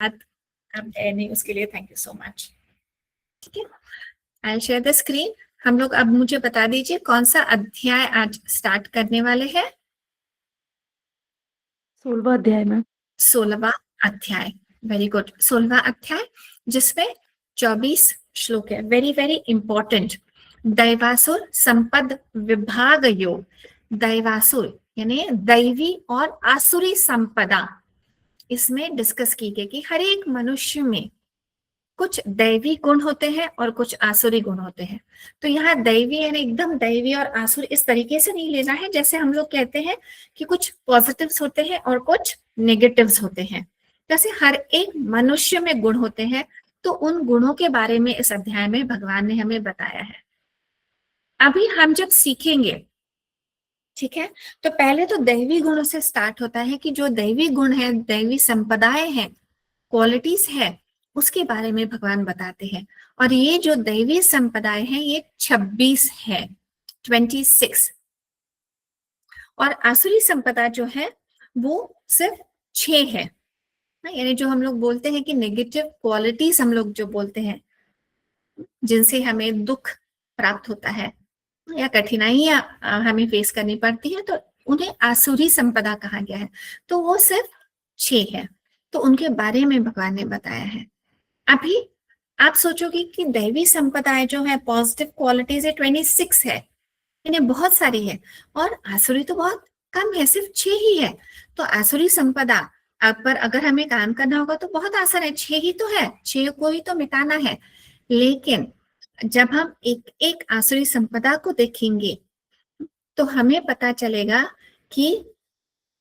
नहीं, उसके लिए थैंक यू सो मच। ठीक है, आई शेयर द स्क्रीन। हम लोग अब मुझे बता दीजिए कौन सा अध्याय आज स्टार्ट करने वाले हैं। 16वां अध्याय में। 16वां अध्याय, वेरी गुड। 16वां अध्याय जिसमें 24 श्लोक है, वेरी वेरी इंपॉर्टेंट। दैवासुर संपद विभाग योग। दैवासुर यानी दैवी और आसुरी संपदा, इसमें डिस्कस की गई कि हर एक मनुष्य में कुछ दैवी गुण होते हैं और कुछ आसुरी गुण होते हैं। तो यहाँ दैवी यानी एकदम दैवी और आसुरी इस तरीके से नहीं लेना है जैसे हम लोग कहते हैं कि कुछ पॉजिटिव्स होते हैं और कुछ नेगेटिव्स होते हैं। जैसे हर एक मनुष्य में गुण होते हैं, तो उन गुणों के बारे में इस अध्याय में भगवान ने हमें बताया है। अभी हम जब सीखेंगे, ठीक है, तो पहले तो दैवी गुणों से स्टार्ट होता है कि जो दैवी गुण है, दैवी संपदाएं हैं, क्वालिटीज है, उसके बारे में भगवान बताते हैं। और ये जो दैवी संपदाएं हैं ये 26 है, 26। और आसुरी संपदा जो है वो सिर्फ 6 है। यानी जो हम लोग बोलते हैं कि नेगेटिव क्वालिटीज हम लोग जो बोलते हैं, जिनसे हमें दुख प्राप्त होता है या कठिनाइयां हमें फेस करनी पड़ती है, तो उन्हें आसुरी संपदा कहा गया है। तो वो सिर्फ 6 है, तो उनके बारे में भगवान ने बताया है। अभी आप सोचोगे कि दैवी संपदाएं जो है, पॉजिटिव क्वालिटीज है, 26 है, इन्हें बहुत सारी है, और आसुरी तो बहुत कम है, सिर्फ 6 ही है। तो आसुरी संपदा पर अगर हमें काम करना होगा तो बहुत आसान है, 6 ही तो है, 6 को ही तो मिटाना है। लेकिन जब हम एक एक आसुरी संपदा को देखेंगे तो हमें पता चलेगा कि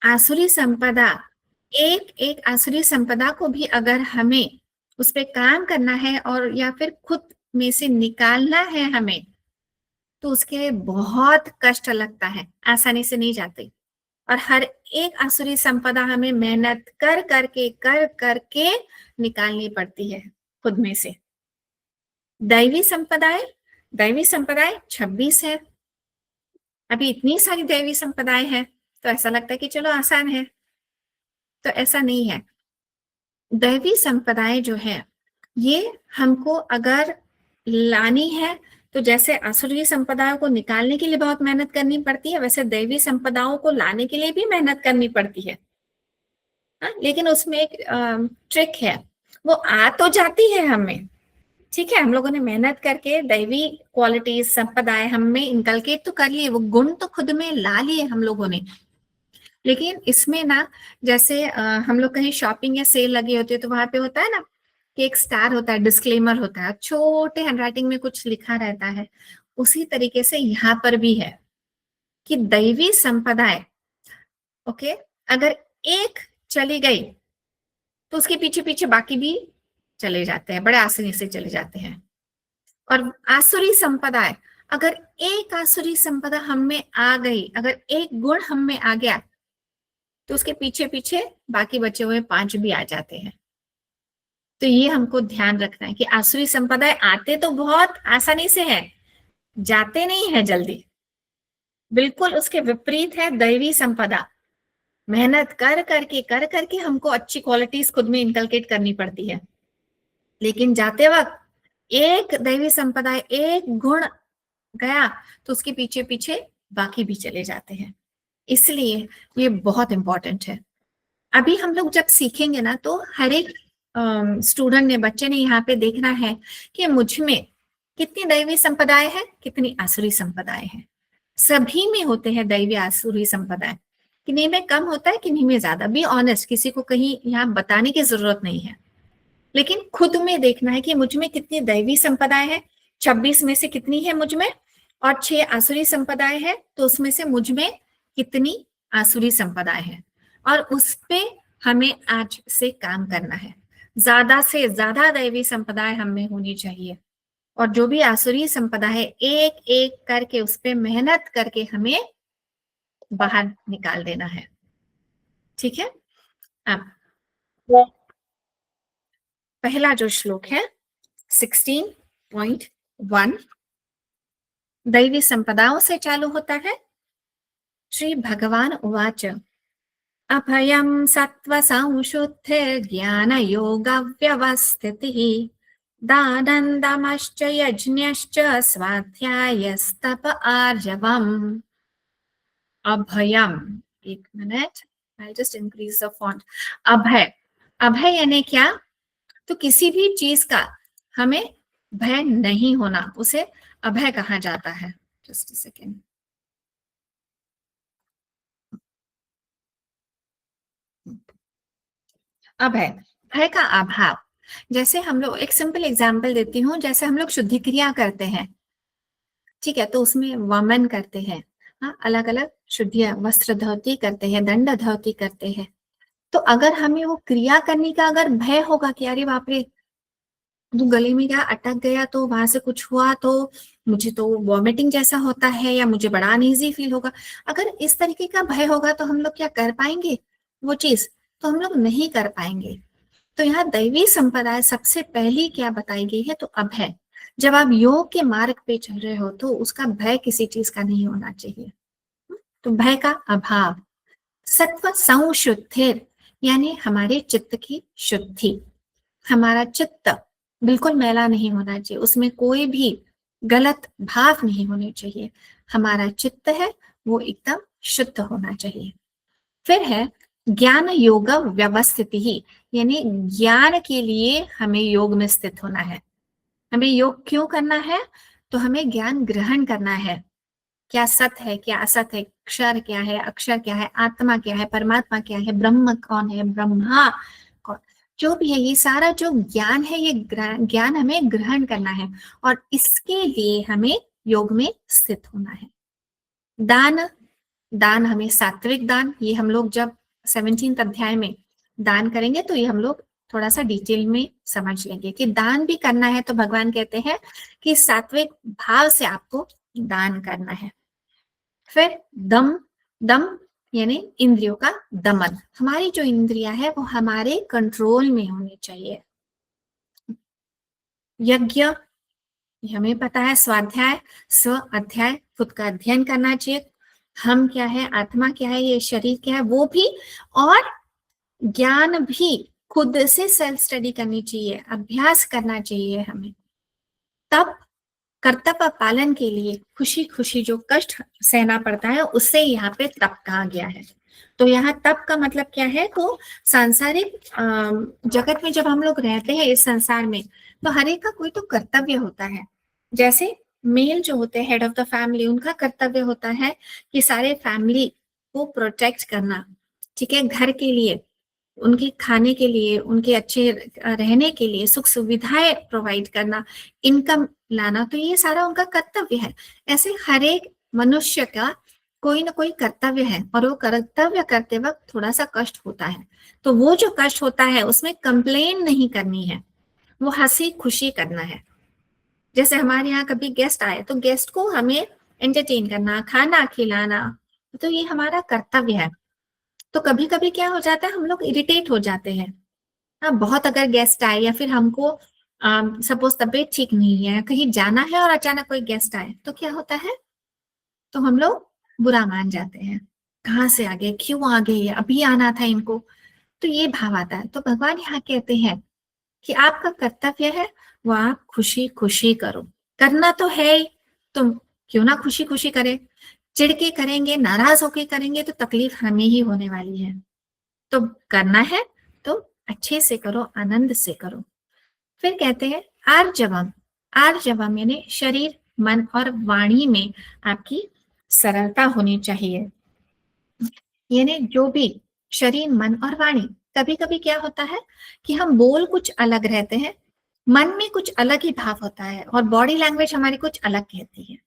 आसुरी संपदा, एक एक आसुरी संपदा को भी अगर हमें उस पर काम करना है और या फिर खुद में से निकालना है हमें, तो उसके लिए बहुत कष्ट लगता है, आसानी से नहीं जाते। और हर एक आसुरी संपदा हमें मेहनत कर करके निकालनी पड़ती है खुद में से। दैवी संपदाएं 26 है। अभी इतनी सारी दैवी संपदाएं हैं तो ऐसा लगता है कि चलो आसान है, तो ऐसा नहीं है। दैवी संपदाएं जो है ये हमको अगर लानी है, तो जैसे आसुरी संपदाओं को निकालने के लिए बहुत मेहनत करनी पड़ती है, वैसे दैवी संपदाओं को लाने के लिए भी मेहनत करनी पड़ती है। लेकिन उसमें एक ट्रिक है, वो आ तो जाती है हमें, ठीक है, हम लोगों ने मेहनत करके दैवी क्वालिटीज संपदाएं हम में इनकलकेट तो कर लिए, वो गुण तो खुद में ला लिए हम लोगों ने। लेकिन इसमें ना, जैसे हम लोग कहीं शॉपिंग या सेल लगी होती है तो वहां पे होता है ना कि एक स्टार होता है, डिस्क्लेमर होता है, छोटे हैंडराइटिंग में कुछ लिखा रहता है। उसी तरीके से यहाँ पर भी है कि दैवी संपदाएं, ओके, अगर एक चली गई तो उसके पीछे पीछे बाकी भी चले जाते हैं, बड़े आसानी से चले जाते हैं। और आसुरी संपदाएं, अगर एक आसुरी संपदा हम में आ गई, अगर एक गुण हम में आ गया, तो उसके पीछे पीछे बाकी बचे हुए 5 भी आ जाते हैं। तो ये हमको ध्यान रखना है कि आसुरी संपदाएं आते तो बहुत आसानी से है, जाते नहीं है जल्दी। बिल्कुल उसके विपरीत है दैवी संपदा, मेहनत कर करके हमको अच्छी क्वालिटीज खुद में इनकलकेट करनी पड़ती है। लेकिन जाते वक्त एक दैवी संपदा, एक गुण गया तो उसके पीछे पीछे बाकी भी चले जाते हैं। इसलिए ये बहुत इंपॉर्टेंट है। अभी हम लोग जब सीखेंगे ना, तो हर एक स्टूडेंट ने, बच्चे ने यहाँ पे देखना है कि मुझ में कितनी दैवी संपदाएं हैं, कितनी आसुरी संपदाएं हैं। सभी में होते हैं दैवी आसुरी संपदाएं, किन्हीं में कम होता है, किन्हीं में ज्यादा। बी ऑनेस्ट, किसी को कहीं यहाँ बताने की जरूरत नहीं है, लेकिन खुद में देखना है कि मुझ में कितनी दैवी संपदाएं हैं, 26 में से कितनी है मुझ में, और 6 आसुरी संपदाएं हैं तो उसमें से मुझ में कितनी आसुरी संपदाएं हैं, और उस पे हमें आज से काम करना है। ज्यादा से ज्यादा दैवी संपदाएं हमें होनी चाहिए, और जो भी आसुरी संपदा है एक एक करके उस पे मेहनत करके हमें बाहर निकाल देना है। ठीक है, अब पहला जो श्लोक है 16.1 दैवी संपदाओं से चालू होता है। श्री भगवान उवाच अभयं सत्त्वसंशुद्धिर्ज्ञानयोगव्यवस्थितिः दानन्दमश्च यज्ञश्च स्वाध्यायस्तप आर्जवम् अभयम एक minute I just increase the font अभय अभय यानी क्या तो किसी भी चीज का हमें भय नहीं होना उसे अभय कहा जाता है जस्ट सेकेंड अभय भय का अभाव जैसे हम लोग एक सिंपल एग्जांपल देती हूँ जैसे हम लोग शुद्धि क्रिया करते हैं ठीक है तो उसमें वमन करते हैं हाँ अलग अलग शुद्धियां वस्त्र धोती करते हैं दंड धोती करते हैं तो अगर हमें वो क्रिया करने का अगर भय होगा कि अरे बाप रे तो गले में क्या अटक गया तो वहां से कुछ हुआ तो मुझे तो वॉमिटिंग जैसा होता है या मुझे बड़ा अनईजी फील होगा अगर इस तरीके का भय होगा तो हम लोग क्या कर पाएंगे वो चीज तो हम लोग नहीं कर पाएंगे तो यहाँ दैवी संप्रदाय सबसे पहली क्या बताई गई है तो अभय जब आप योग के मार्ग पे चल रहे हो तो उसका भय किसी चीज का नहीं होना चाहिए तो भय का अभाव सत्व संशुद्धिर यानी हमारे चित्त की शुद्धि हमारा चित्त बिल्कुल मैला नहीं होना चाहिए उसमें कोई भी गलत भाव नहीं होने चाहिए हमारा चित्त है वो एकदम शुद्ध होना चाहिए फिर है ज्ञान योग व्यवस्थित ही यानी ज्ञान के लिए हमें योग में स्थित होना है हमें योग क्यों करना है तो हमें ज्ञान ग्रहण करना है क्या सत है क्या असत है क्षर क्या है अक्षर क्या है आत्मा क्या है परमात्मा क्या है ब्रह्म कौन है ब्रह्मा कौन जो भी है ये सारा जो ज्ञान है ये ज्ञान हमें ग्रहण करना है और इसके लिए हमें योग में स्थित होना है दान दान हमें सात्विक दान ये हम लोग जब 17 अध्याय में दान करेंगे तो ये हम लोग थोड़ा सा डिटेल में समझ लेंगे कि दान भी करना है तो भगवान कहते हैं कि सात्विक भाव से आपको दान करना है फिर दम दम यानी इंद्रियों का दमन हमारी जो इंद्रियां है वो हमारे कंट्रोल में होनी चाहिए यज्ञ हमें पता है स्वाध्याय स्व अध्याय खुद का अध्ययन करना चाहिए हम क्या है आत्मा क्या है ये शरीर क्या है वो भी और ज्ञान भी खुद से सेल्फ स्टडी करनी चाहिए अभ्यास करना चाहिए हमें तब कर्तव्य पालन के लिए खुशी खुशी जो कष्ट सहना पड़ता है उससे यहाँ पे तप कहा गया है तो यहाँ तप का मतलब क्या है तो सांसारिक जगत में जब हम लोग रहते हैं इस संसार में तो हर एक का कोई तो कर्तव्य होता है जैसे मेल जो होते हैं हेड ऑफ द फैमिली उनका कर्तव्य होता है कि सारे फैमिली को प्रोटेक्ट करना ठीक है घर के लिए उनके खाने के लिए उनके अच्छे रहने के लिए सुख सुविधाएं प्रोवाइड करना इनकम लाना तो ये सारा उनका कर्तव्य है ऐसे हर एक मनुष्य का कोई ना कोई कर्तव्य है और वो कर्तव्य करते वक्त थोड़ा सा कष्ट होता है तो वो जो कष्ट होता है उसमें कंप्लेन नहीं करनी है वो हंसी खुशी करना है जैसे हमारे यहाँ कभी गेस्ट आए तो गेस्ट को हमें एंटरटेन करना खाना खिलाना तो ये हमारा कर्तव्य है तो कभी कभी क्या हो जाता है हम लोग इरिटेट हो जाते हैं हाँ बहुत अगर गेस्ट आए या फिर हमको सपोज तबीयत ठीक नहीं है कहीं जाना है और अचानक कोई गेस्ट आए तो क्या होता है तो हम लोग बुरा मान जाते हैं कहाँ से आ गए क्यों आ गए अभी आना था इनको तो ये भाव आता है तो भगवान यहाँ कहते हैं कि आपका कर्तव्य है वो आप खुशी खुशी करो करना तो है ही तुम क्यों ना खुशी खुशी करे चिढ़ के करेंगे नाराज होके करेंगे तो तकलीफ हमें ही होने वाली है तो करना है तो अच्छे से करो आनंद से करो फिर कहते हैं आर्जवम आर्जवम यानी शरीर मन और वाणी में आपकी सरलता होनी चाहिए यानी जो भी शरीर मन और वाणी कभी कभी क्या होता है कि हम बोल कुछ अलग रहते हैं मन में कुछ अलग ही भाव होता है और बॉडी लैंग्वेज हमारी कुछ अलग कहती है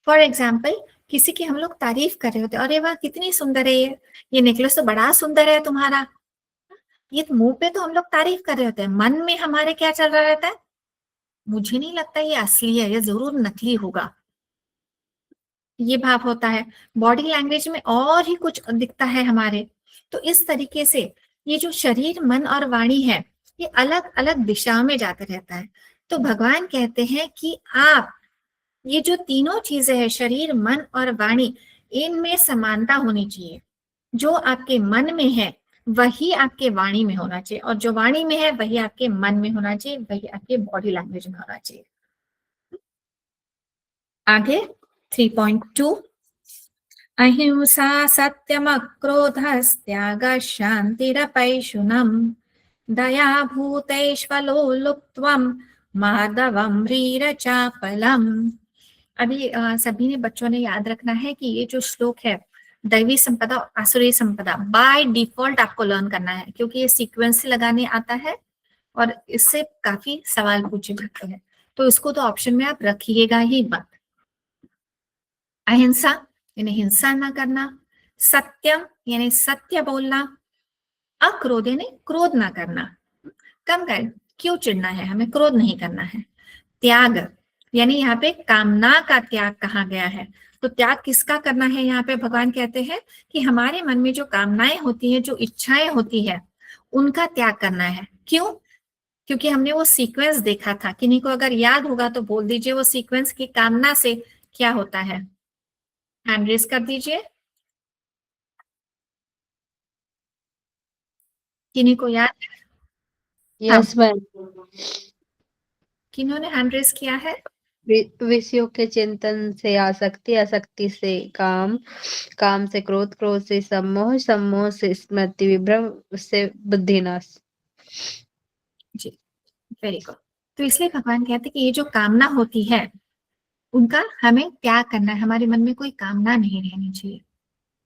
फॉर एग्जाम्पल किसी की हम लोग तारीफ कर रहे होते हैं अरे वाह कितनी सुंदर है ये नेकलेस तो बड़ा सुंदर है तुम्हारा ये तो मुंह पे तो हम लोग तारीफ कर रहे होते हैं मन में हमारे क्या चल रहा रहता है मुझे नहीं लगता ये असली है ये जरूर नकली होगा ये भाव होता है बॉडी लैंग्वेज में और ही कुछ दिखता है हमारे तो इस तरीके से ये जो शरीर मन और वाणी है ये अलग अलग दिशा में जाता रहता है तो भगवान कहते हैं कि आप ये जो तीनों चीजें हैं शरीर मन और वाणी इनमें समानता होनी चाहिए जो आपके मन में है वही आपके वाणी में होना चाहिए, और जो वाणी में है वही आपके मन में होना चाहिए, वही आपके बॉडी लैंग्वेज में होना चाहिए। आगे 3.2, अहिंसा सत्यमक्रोधस्त्यागः शान्तिरपैशुनम् दया भूतेष्वलोलुप्त्वम् माधवम् ह्रीरचापलम्। अभी सभी ने बच्चों ने याद रखना है कि ये जो श्लोक है दैवी संपदा और आसुरी संपदा बाय डिफॉल्ट आपको लर्न करना है, क्योंकि ये सीक्वेंस से लगाने आता है और इससे काफी सवाल पूछे जाते हैं, तो इसको तो ऑप्शन में आप रखिएगा ही बात। अहिंसा यानी हिंसा ना करना, सत्यम यानी सत्य बोलना, अक्रोध यानी क्रोध ना करना, कम कर क्यों चिढ़ना है, हमें क्रोध नहीं करना है। त्याग यानी यहाँ पे कामना का त्याग कहा गया है, तो त्याग किसका करना है, यहाँ पे भगवान कहते हैं कि हमारे मन में जो कामनाएं होती है, जो इच्छाएं होती है, उनका त्याग करना है। क्यों? क्योंकि हमने वो सीक्वेंस देखा था, किन्हीं को अगर याद होगा तो बोल दीजिए वो सीक्वेंस की कामना से क्या होता है, हैंड रेस कर दीजिए। किन्हीं को याद? हाँ, यस मैम। किन्होंने हैंड रेस किया है? विषयों के चिंतन से आसक्ति, आसक्ति से काम, काम से क्रोध, क्रोध से सम्मोह, सम्मोह से स्मृति विभ्रम, से बुद्धिनाश। जी, वेरी गुड। तो इसलिए भगवान कहते हैं कि ये जो कामना होती है उनका हमें त्याग करना है, हमारे मन में कोई कामना नहीं रहनी चाहिए।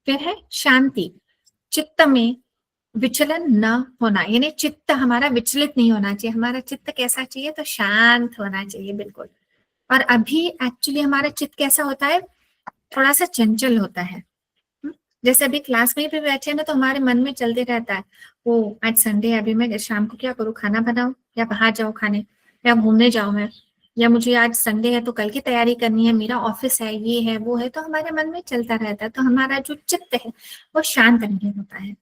फिर है शांति, चित्त में विचलन न होना, यानी चित्त हमारा विचलित नहीं होना चाहिए। हमारा चित्त कैसा चाहिए, तो शांत होना चाहिए बिल्कुल। और अभी एक्चुअली हमारा चित्त कैसा होता है, थोड़ा सा चंचल होता है। जैसे अभी क्लास में भी बैठे ना तो हमारे मन में चलते रहता है, वो आज संडे है, अभी मैं शाम को क्या करूँ, खाना बनाऊं या बाहर जाऊं खाने, या घूमने जाऊं मैं, या मुझे आज संडे है तो कल की तैयारी करनी है, मेरा ऑफिस है, ये है वो है, तो हमारे मन में चलता रहता है, तो हमारा जो चित्त है वो शांत नहीं होता है।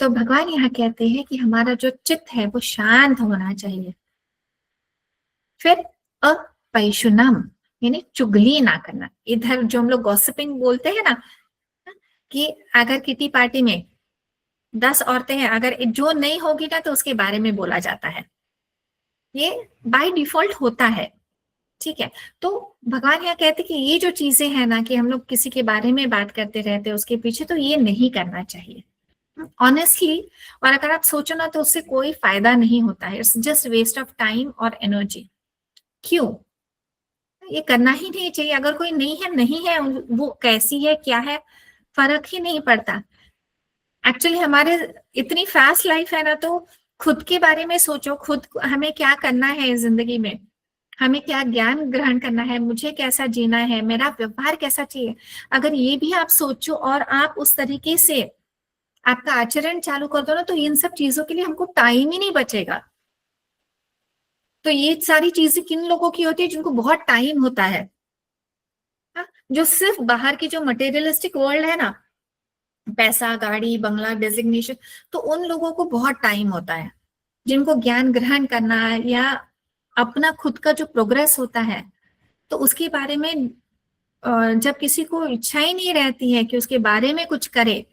तो भगवान यहाँ कहते हैं कि हमारा जो चित्त है वो शांत होना चाहिए। फिर अपैशुनम यानी चुगली ना करना। इधर जो हम लोग गॉसिपिंग बोलते हैं ना, कि अगर किटी पार्टी में 10 औरतें हैं, अगर जो नहीं होगी ना तो उसके बारे में बोला जाता है, ये बाय डिफॉल्ट होता है। ठीक है, तो भगवान यहाँ कहते हैं कि ये जो चीजें हैं ना, कि हम लोग किसी के बारे में बात करते रहते हैं उसके पीछे, तो ये नहीं करना चाहिए ऑनेस्टली। और अगर आप सोचो ना तो उससे कोई फायदा नहीं होता है, it's just waste of time और एनर्जी। क्यों? ये करना ही नहीं चाहिए। अगर कोई नहीं है नहीं है, वो कैसी है क्या है फर्क ही नहीं पड़ता। एक्चुअली हमारे इतनी फास्ट लाइफ है ना, तो खुद के बारे में सोचो, खुद हमें क्या करना है इस जिंदगी में, हमें क्या ज्ञान ग्रहण करना है, मुझे कैसा जीना है, मेरा व्यवहार कैसा चाहिए। अगर ये भी आप सोचो और आप उस तरीके से आपका आचरण चालू कर दो ना, तो इन सब चीजों के लिए हमको टाइम ही नहीं बचेगा। तो ये सारी चीजें किन लोगों की होती है, जिनको बहुत टाइम होता है, हाँ? जो सिर्फ बाहर की जो मटेरियलिस्टिक वर्ल्ड है ना, पैसा गाड़ी बंगला डेजिग्नेशन, तो उन लोगों को बहुत टाइम होता है। जिनको ज्ञान ग्रहण करना है या अपना खुद का जो प्रोग्रेस होता है, तो उसके बारे में जब किसी को इच्छा ही नहीं रहती है कि उसके बारे में कुछ करे,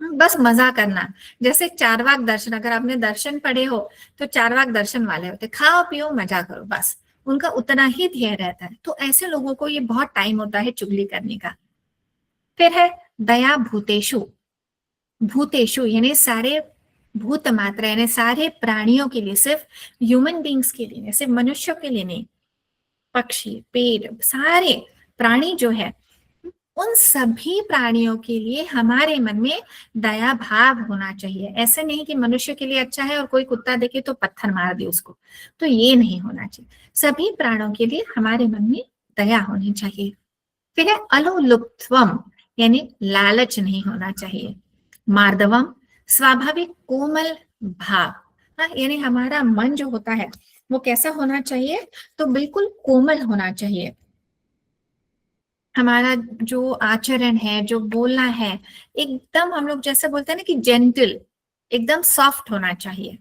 बस मजा करना। जैसे चारवाक दर्शन, अगर आपने दर्शन पढ़े हो तो चारवाक दर्शन वाले होते, खाओ पियो मजा करो, बस उनका उतना ही ध्येय रहता है। तो ऐसे लोगों को ये बहुत टाइम होता है चुगली करने का। फिर है दया भूतेषु, भूतेषु यानी सारे भूत मात्रा, यानी सारे प्राणियों के लिए, सिर्फ ह्यूमन बींग्स के लिए, सिर्फ मनुष्यों के लिए नहीं, पक्षी पेड़ सारे प्राणी जो है, उन सभी प्राणियों के लिए हमारे मन में दया भाव होना चाहिए। ऐसे नहीं कि मनुष्य के लिए अच्छा है और कोई कुत्ता देखे तो पत्थर मार दे उसको, तो ये नहीं होना चाहिए। सभी प्राणों के लिए हमारे मन में दया होनी चाहिए। फिर है अलोलुप्त्वम यानी लालच नहीं होना चाहिए। मार्दवम स्वाभाविक कोमल भाव, हाँ, यानी हमारा मन जो होता है वो कैसा होना चाहिए, तो बिल्कुल कोमल होना चाहिए। हमारा जो आचरण है, जो बोलना है, एकदम हम लोग जैसे बोलते हैं ना कि जेंटल, एकदम सॉफ्ट होना चाहिए।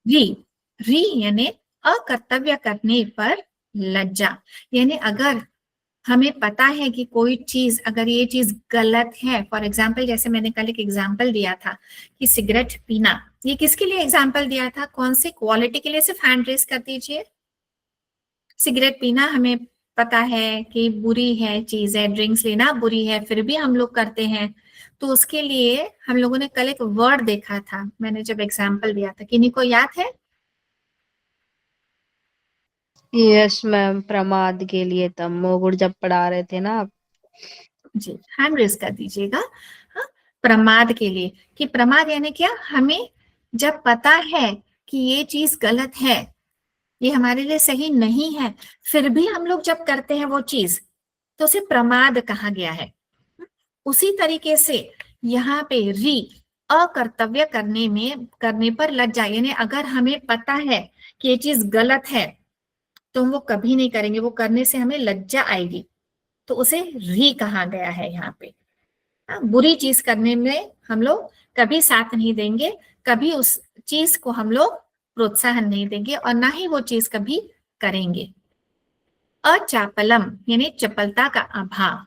री, री यानी अकर्तव्य करने पर लज्जा, यानी अगर हमें पता है कि कोई चीज, अगर ये चीज गलत है, फॉर एग्जाम्पल जैसे मैंने कल एक एग्जाम्पल दिया था कि सिगरेट पीना, ये किसके लिए एग्जाम्पल दिया था, कौन सी क्वालिटी के लिए, सिर्फ हैंड रेस कर दीजिए। सिगरेट पीना हमें पता है कि बुरी है चीज है, ड्रिंक्स लेना बुरी है, फिर भी हम लोग करते हैं। तो उसके लिए हम लोगों ने कल एक वर्ड देखा था, मैंने जब एग्जाम्पल दिया था, किन्हीं को याद है? यस मैम, प्रमाद के लिए तमोगुण जब पढ़ा रहे थे ना आप। जी, हैंड रेस कर दीजिएगा। हाँ, प्रमाद के लिए, कि प्रमाद यानी क्या, हमें जब पता है कि ये चीज गलत है, ये हमारे लिए सही नहीं है, फिर भी हम लोग जब करते हैं वो चीज, तो उसे प्रमाद कहा गया है। उसी तरीके से यहाँ पे री, अकर्तव्य करने पर लज्जा, यानी अगर हमें पता है कि ये चीज गलत है तो हम वो कभी नहीं करेंगे, वो करने से हमें लज्जा आएगी, तो उसे री कहा गया है यहाँ पे। बुरी चीज करने में हम लोग कभी साथ नहीं देंगे, कभी उस चीज को हम लोग प्रोत्साहन नहीं देंगे, और ना ही वो चीज कभी करेंगे। अचापलम यानी चपलता का अभाव।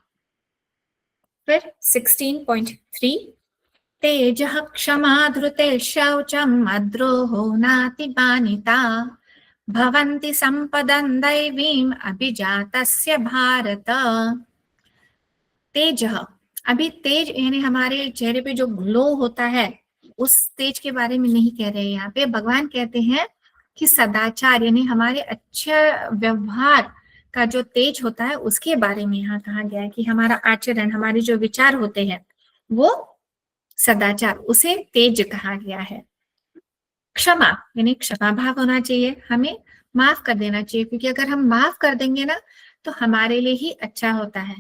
फिर 16.3, तेजः क्षमा धृते शौचम अद्रोहो नातिमानिता भवन्ति संपदं दैवीम अभिजातस्य भारत। तेज, अभी तेज यानी हमारे चेहरे पे जो ग्लो होता है, उस तेज के बारे में नहीं कह रहे हैं यहाँ पे। भगवान कहते हैं कि सदाचार यानी हमारे अच्छा व्यवहार का जो तेज होता है, उसके बारे में यहाँ कहा गया है कि हमारा आचरण, हमारे जो विचार होते हैं वो सदाचार, उसे तेज कहा गया है। क्षमा यानी क्षमा भाव होना चाहिए, हमें माफ कर देना चाहिए, क्योंकि अगर हम माफ कर देंगे ना तो हमारे लिए ही अच्छा होता है।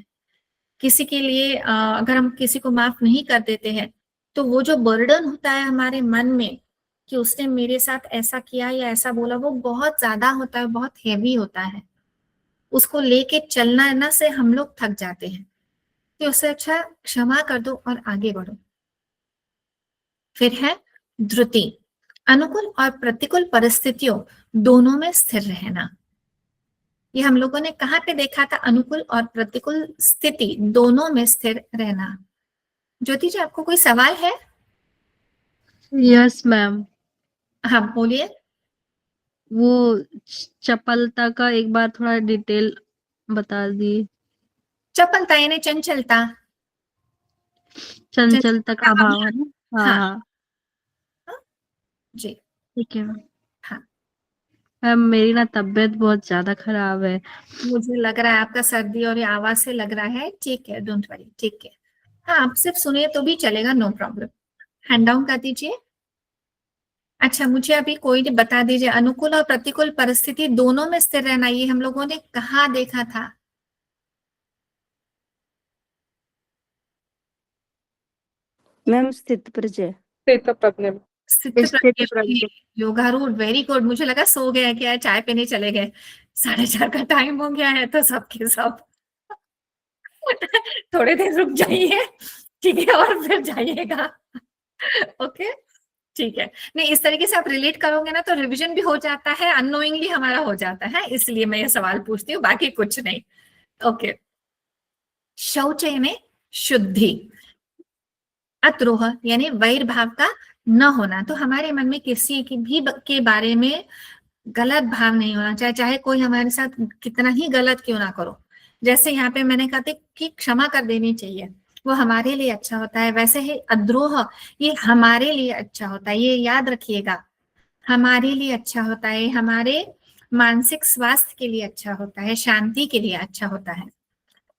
किसी के लिए अगर हम किसी को माफ नहीं कर देते हैं तो वो जो बर्डन होता है हमारे मन में कि उसने मेरे साथ ऐसा किया या ऐसा बोला, वो बहुत ज्यादा होता है, बहुत हैवी होता है। उसको लेके चलना ना से हम लोग थक जाते हैं, तो उससे अच्छा क्षमा कर दो और आगे बढ़ो। फिर है धृति, अनुकूल और प्रतिकूल परिस्थितियों दोनों में स्थिर रहना। ये हम लोगों ने कहाँ पे देखा था, अनुकूल और प्रतिकूल स्थिति दोनों में स्थिर रहना। ज्योति जी, आपको कोई सवाल है? यस मैम, हाँ बोलिए। वो चपलता का एक बार थोड़ा डिटेल बता दी। चपलता यानी चंचलता, चंचलता चंचलता का अभाव है अभाव। ना। हाँ हाँ हाँ, हाँ, जी ठीक है मैम। हाँ। मैम मेरी ना तबीयत बहुत ज्यादा खराब है। मुझे लग रहा है आपका सर्दी और ये आवाज से लग रहा है, ठीक है, डोंट वरी, ठीक है। हाँ, आप सिर्फ सुनिए तो भी चलेगा, नो प्रॉब्लम। हैंड डाउन कर दीजिए। अच्छा, मुझे अभी कोई नहीं, बता दीजिए, अनुकूल और प्रतिकूल परिस्थिति दोनों में स्थिर रहना, ये हम लोगों ने कहाँ देखा था? मैम स्थित प्रजय। स्थित स्थित प्रज्ञ में, प्रज्ञ। योगारूढ़, वेरी गुड। मुझे लगा सो गए क्या, चाय पीने चले गए, 4:30 का टाइम हो गया है तो सबके सब थोड़े देर रुक जाइए, ठीक है, और फिर जाइएगा। ओके, ठीक है। नहीं, इस तरीके से आप रिलेट करोगे ना तो रिवीजन भी हो जाता है, अननोइंगली हमारा हो जाता है, इसलिए मैं ये सवाल पूछती हूँ, बाकी कुछ नहीं। ओके, शौच यानी शुद्धि, अद्रोह यानी वैर भाव का न होना। तो हमारे मन में किसी की भी के बारे में गलत भाव नहीं होना चाहिए, चाहे कोई हमारे साथ कितना ही गलत क्यों ना करो। जैसे यहाँ पे मैंने कहा था कि क्षमा कर देनी चाहिए, वो हमारे लिए अच्छा होता है, वैसे ही अद्रोह ये हमारे लिए अच्छा होता है, ये याद रखिएगा, हमारे लिए अच्छा होता है, हमारे मानसिक स्वास्थ्य के लिए अच्छा होता है, शांति के लिए अच्छा होता है।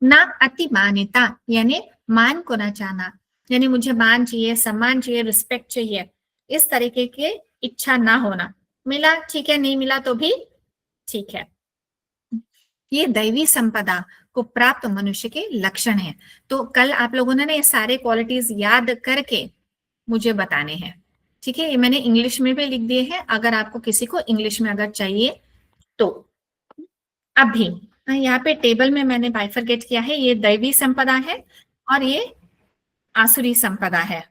ना अति मान्यता यानी मान को ना चाहना, यानी मुझे मान चाहिए, सम्मान चाहिए, रिस्पेक्ट चाहिए, इस तरीके के इच्छा ना होना। मिला ठीक है, नहीं मिला तो भी ठीक है। ये दैवी संपदा को प्राप्त मनुष्य के लक्षण है। तो कल आप लोगों ने ये सारे क्वालिटीज याद करके मुझे बताने हैं, ठीक है। ये मैंने इंग्लिश में भी लिख दिए हैं, अगर आपको किसी को इंग्लिश में अगर चाहिए तो। अभी यहाँ पे टेबल में मैंने बाइफरगेट किया है, ये दैवी संपदा है और ये आसुरी संपदा है,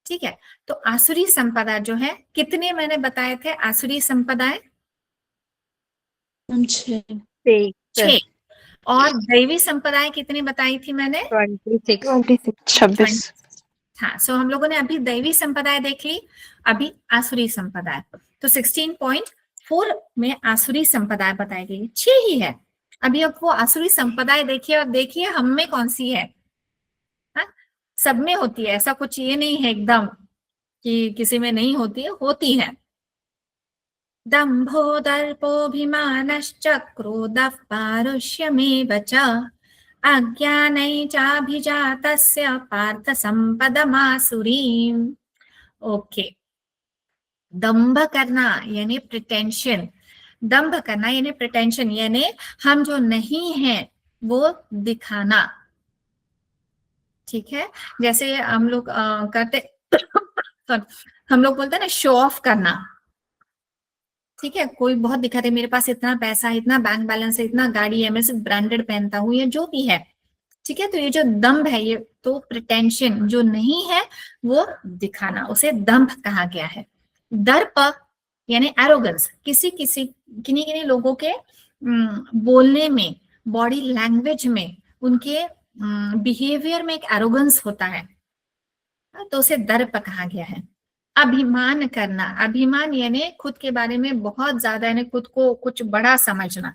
ठीक है। तो आसुरी संपदा जो है, कितने मैंने बताए थे आसुरी संपदाएं? 6। 6। और दैवी संप्रदाय कितनी बताई थी मैंने? 26 26 हाँ, सो हम लोगों ने अभी दैवी संप्रदाय देख ली, अभी आसुरी संप्रदाय। तो 16.4 में आसुरी संप्रदाय बताई गई, 6 ही है। अभी अब वो आसुरी संप्रदाय देखिए और देखिए हम में कौन सी है। हाँ, सब में होती है, ऐसा कुछ ये नहीं है एकदम कि किसी में नहीं होती है, होती है। दंभो दर्पोऽभिमानश्च क्रोधः पारुष्यमेव च अज्ञानैचाभिजातस्य पार्थ संपदमासुरीम्। ओके, दंभ करना यानी प्रिटेंशन, दंभ करना यानी प्रिटेंशन यानी हम जो नहीं है वो दिखाना। ठीक है, जैसे हम लोग करते हम लोग बोलते हैं ना शो ऑफ करना। ठीक है, कोई बहुत दिखाते मेरे पास इतना पैसा है, इतना बैंक बैलेंस है, इतना गाड़ी है, मैं सिर्फ ब्रांडेड पहनता हूँ, या जो भी है। ठीक है, तो ये जो दंभ है ये तो प्रिटेंशन, जो नहीं है वो दिखाना, उसे दंभ कहा गया है। दर्प यानी एरोगेंस, किसी किसी किन्हीं किन्हीं लोगों के बोलने में, बॉडी लैंग्वेज में, उनके बिहेवियर में एक एरोगेंस होता है, तो उसे दर्प कहा गया है। अभिमान करना, अभिमान यानी खुद के बारे में बहुत ज्यादा, यानी खुद को कुछ बड़ा समझना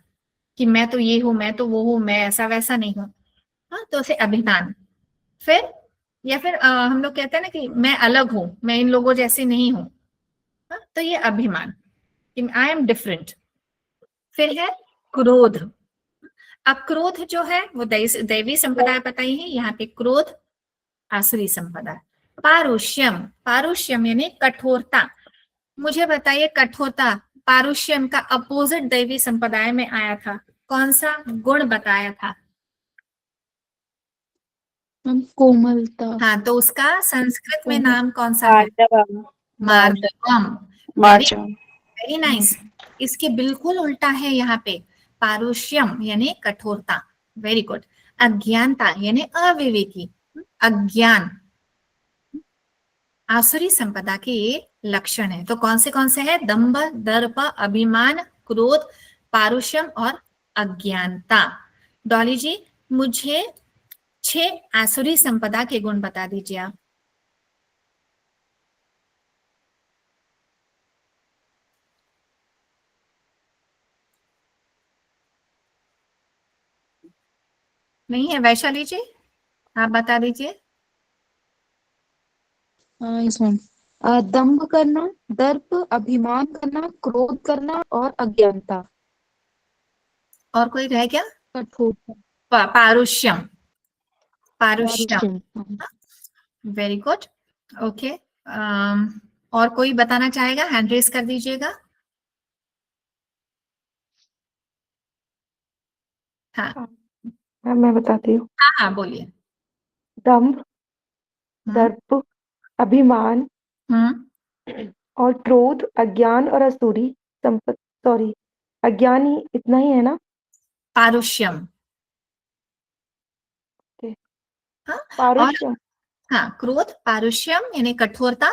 कि मैं तो ये हूं, मैं तो वो हूं, मैं ऐसा वैसा नहीं हूं। हाँ, तो उसे अभिमान। फिर या फिर हम लोग कहते हैं ना कि मैं अलग हूं, मैं इन लोगों जैसी नहीं हूं। हाँ, तो ये अभिमान कि आई एम डिफरेंट। फिर है क्रोध। अक्रोध जो है वो दैवी संप्रदाय बताई है, यहाँ पे क्रोध आसुरी संप्रदाय। पारुष्यम, पारुष्यम यानी कठोरता। मुझे बताइए कठोरता, पारुष्यम का अपोजिट दैवी संप्रदाय में आया था, कौन सा गुण बताया था? कोमलता। हाँ, तो उसका संस्कृत में नाम कौन सा है? मार्दवम मार्दवम। मार्जम। Very nice. इसके बिल्कुल उल्टा है यहाँ पे, पारुष्यम यानी कठोरता। Very good. अज्ञानता यानी अविवेकी, अज्ञान आसुरी संपदा के ये लक्षण है। तो कौन से हैं? दंभ, दर्प, अभिमान, क्रोध, पारुष्यम और अज्ञानता। डॉली जी, मुझे 6 आसुरी संपदा के गुण बता दीजिए आप। नहीं है? वैशाली जी आप बता दीजिए। इसमें दंभ करना, दर्प, अभिमान करना, क्रोध करना और अज्ञानता। और कोई रह गया? कठोरता। पारुष्यम, पारुष्यम। पारुष्यम। Very good. ओके, और कोई बताना चाहेगा? हैंड रेस कर दीजिएगा। हाँ मैं बताती हूँ। हाँ हाँ, बोलिए। दंभ, हम्म दर्प, अभिमान हम्म और क्रोध, अज्ञान और आसुरी संपत, सॉरी, अज्ञान ही, इतना ही है ना? पारुष्यम। ओके। हाँ, और पारुष्यम। हाँ, क्रोध, पारुष्यम यानी कठोरता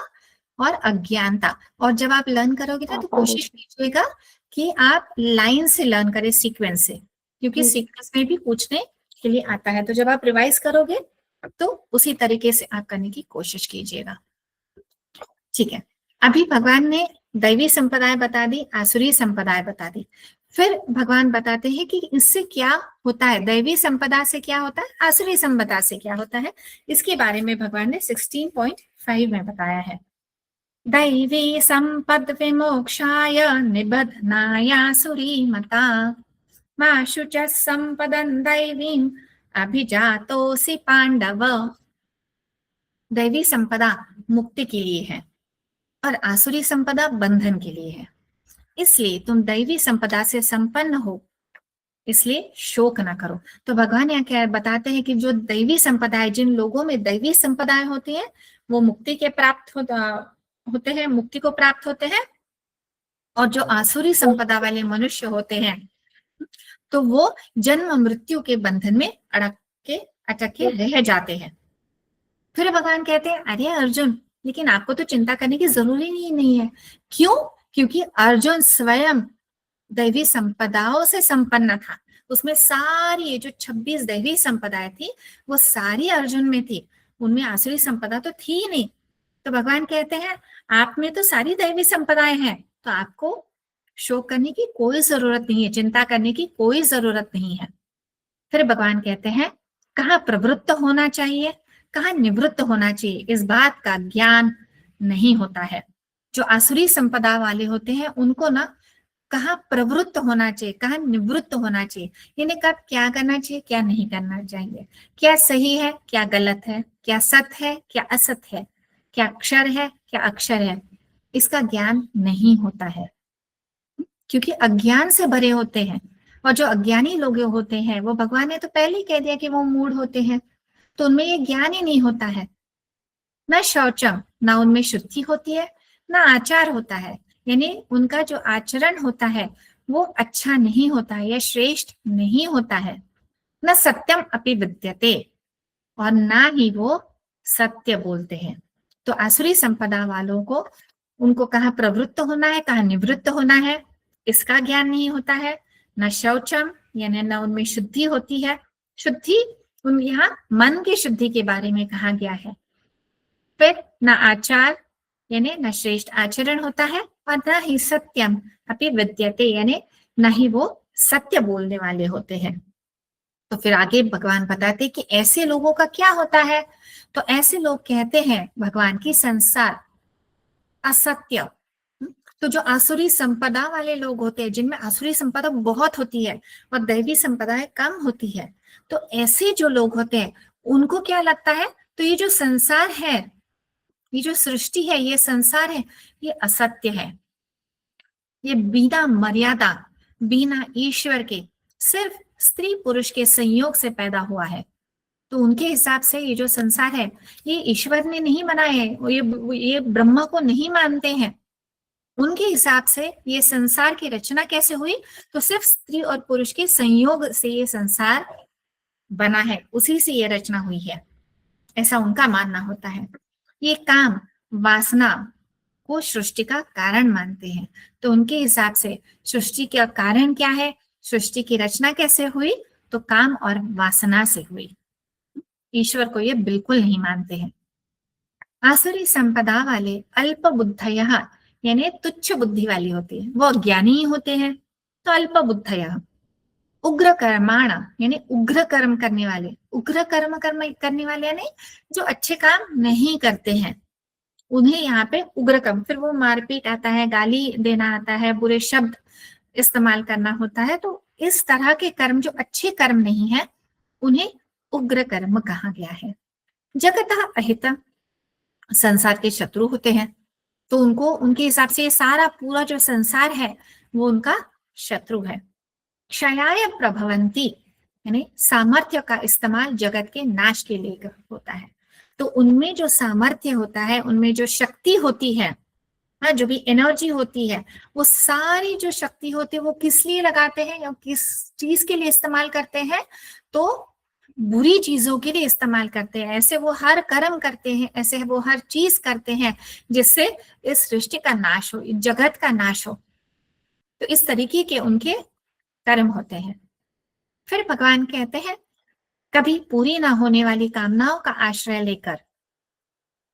और अज्ञानता। और जब आप लर्न करोगे ना तो कोशिश कीजिएगा कि आप लाइन से लर्न करें, सीक्वेंस से, क्योंकि ठीक। सीक्वेंस में भी पूछने के लिए आता है। तो जब आप रिवाइज करोगे तो उसी तरीके से आप करने की कोशिश कीजिएगा। ठीक है, अभी भगवान ने दैवी संप्रदाय बता दी, आसुरी संप्रदाय बता दी। फिर भगवान बताते हैं कि इससे क्या होता है, दैवी संपदा से क्या होता है, आसुरी संपदा से क्या होता है। इसके बारे में भगवान ने 16.5 में बताया है। दैवी संपद विमोक्षाय निबध्नायासुरी मता मा शुच संपदं दैवीं अभिजातोसि पांडव। दैवी संपदा मुक्ति के लिए है और आसुरी संपदा बंधन के लिए है। इसलिए तुम दैवी संपदा से संपन्न हो, इसलिए शोक ना करो। तो भगवान यहाँ क्या बताते हैं कि जो दैवी संपदा है, जिन लोगों में दैवी संपदाएं होती है वो मुक्ति के प्राप्त होते हैं, मुक्ति को प्राप्त होते हैं। और जो आसुरी संपदा वाले मनुष्य होते हैं तो वो जन्म मृत्यु के बंधन में अटक के रह जाते हैं। फिर भगवान कहते हैं, अरे अर्जुन, लेकिन आपको तो चिंता करने की जरूरी नहीं है। क्यों? क्योंकि अर्जुन स्वयं दैवी संपदाओं से संपन्न था, उसमें सारी ये जो 26 दैवी संपदाएं थी वो सारी अर्जुन में थी, उनमें आसुरी संपदा तो थी ही नहीं। तो भगवान कहते हैं आप में तो सारी दैवी संपदाएं हैं, तो आपको शोक करने की कोई जरूरत नहीं है, चिंता करने की कोई जरूरत नहीं है। फिर भगवान कहते हैं कहाँ प्रवृत्त होना चाहिए, कहाँ निवृत्त होना चाहिए, इस बात का ज्ञान नहीं होता है। जो आसुरी संपदा वाले होते हैं उनको ना कहाँ प्रवृत्त होना चाहिए, कहाँ निवृत्त होना चाहिए, यानी कब क्या करना चाहिए, क्या नहीं करना चाहिए, क्या सही है, क्या गलत है, क्या सत्य है, क्या असत्य है, क्या अक्षर है, क्या अक्षर है, इसका ज्ञान नहीं होता है, क्योंकि अज्ञान से भरे होते हैं। और जो अज्ञानी लोग होते हैं वो भगवान ने तो पहले ही कह दिया कि वो मूढ़ होते हैं, तो उनमें ये ज्ञान ही नहीं होता है। न शौचम, ना उनमें शुद्धि होती है, ना आचार होता है, यानी उनका जो आचरण होता है वो अच्छा नहीं होता है या श्रेष्ठ नहीं होता है। न सत्यम अपि विद्यते, और ना ही वो सत्य बोलते हैं। तो आसुरी संपदा वालों को उनको कहाँ प्रवृत्त होना है, कहाँ निवृत्त होना है, इसका ज्ञान नहीं होता है। न शौचम, यानी न उनमें शुद्धि होती है, शुद्धि उन यहाँ मन की शुद्धि के बारे में कहा गया है। फिर न आचार, यानी न श्रेष्ठ आचरण होता है, और न ही सत्यम अपि विद्यते, यानी न ही वो सत्य बोलने वाले होते हैं। तो फिर आगे भगवान बताते कि ऐसे लोगों का क्या होता है। तो ऐसे लोग कहते हैं भगवान की संसार असत्य। तो जो आसुरी संपदा वाले लोग होते हैं, जिनमें आसुरी संपदा बहुत होती है और दैवी संपदाएं कम होती है, तो ऐसे जो लोग होते हैं उनको क्या लगता है, तो ये जो संसार है, ये जो सृष्टि है, ये संसार है, ये असत्य है, ये बिना मर्यादा, बिना ईश्वर के, सिर्फ स्त्री पुरुष के संयोग से पैदा हुआ है। तो उनके हिसाब से ये जो संसार है ये ईश्वर ने नहीं बनाया है, ये ब्रह्मा को नहीं मानते हैं। उनके हिसाब से ये संसार की रचना कैसे हुई, तो सिर्फ स्त्री और पुरुष के संयोग से ये संसार बना है, उसी से ये रचना हुई है, ऐसा उनका मानना होता है। ये काम वासना को सृष्टि का कारण मानते हैं। तो उनके हिसाब से सृष्टि का कारण क्या है, सृष्टि की रचना कैसे हुई, तो काम और वासना से हुई। ईश्वर को ये बिल्कुल नहीं मानते हैं। आसुरी संपदा वाले अल्प बुद्धयः, यानी तुच्छ बुद्धि वाली होती है, वो अज्ञानी ही होते हैं। तो अल्प बुद्धयः उग्र कर्माण, यानी उग्र कर्म करने वाले, उग्र कर्म करने वाले यानी जो अच्छे काम नहीं करते हैं, उन्हें यहाँ पे उग्र कर्म, फिर वो मारपीट आता है, गाली देना आता है, बुरे शब्द इस्तेमाल करना होता है। तो इस तरह के कर्म जो अच्छे कर्म नहीं है उन्हें उग्र कर्म कहा गया है। जगतः अहिता, संसार के शत्रु होते हैं, तो उनको उनके हिसाब से ये सारा पूरा जो संसार है वो उनका शत्रु है। क्षयाय प्रभवंती, यानी सामर्थ्य का इस्तेमाल जगत के नाश के लिए होता है। तो उनमें जो सामर्थ्य होता है, उनमें जो शक्ति होती है, जो भी एनर्जी होती है, वो सारी जो शक्ति होती है वो किस लिए लगाते हैं या किस चीज के लिए इस्तेमाल करते हैं, तो बुरी चीजों के लिए इस्तेमाल करते हैं। ऐसे वो हर कर्म करते हैं, ऐसे वो हर चीज करते हैं जिससे इस सृष्टि का नाश हो, जगत का नाश हो। तो इस तरीके के उनके कर्म होते हैं। फिर भगवान कहते हैं कभी पूरी ना होने वाली कामनाओं का आश्रय लेकर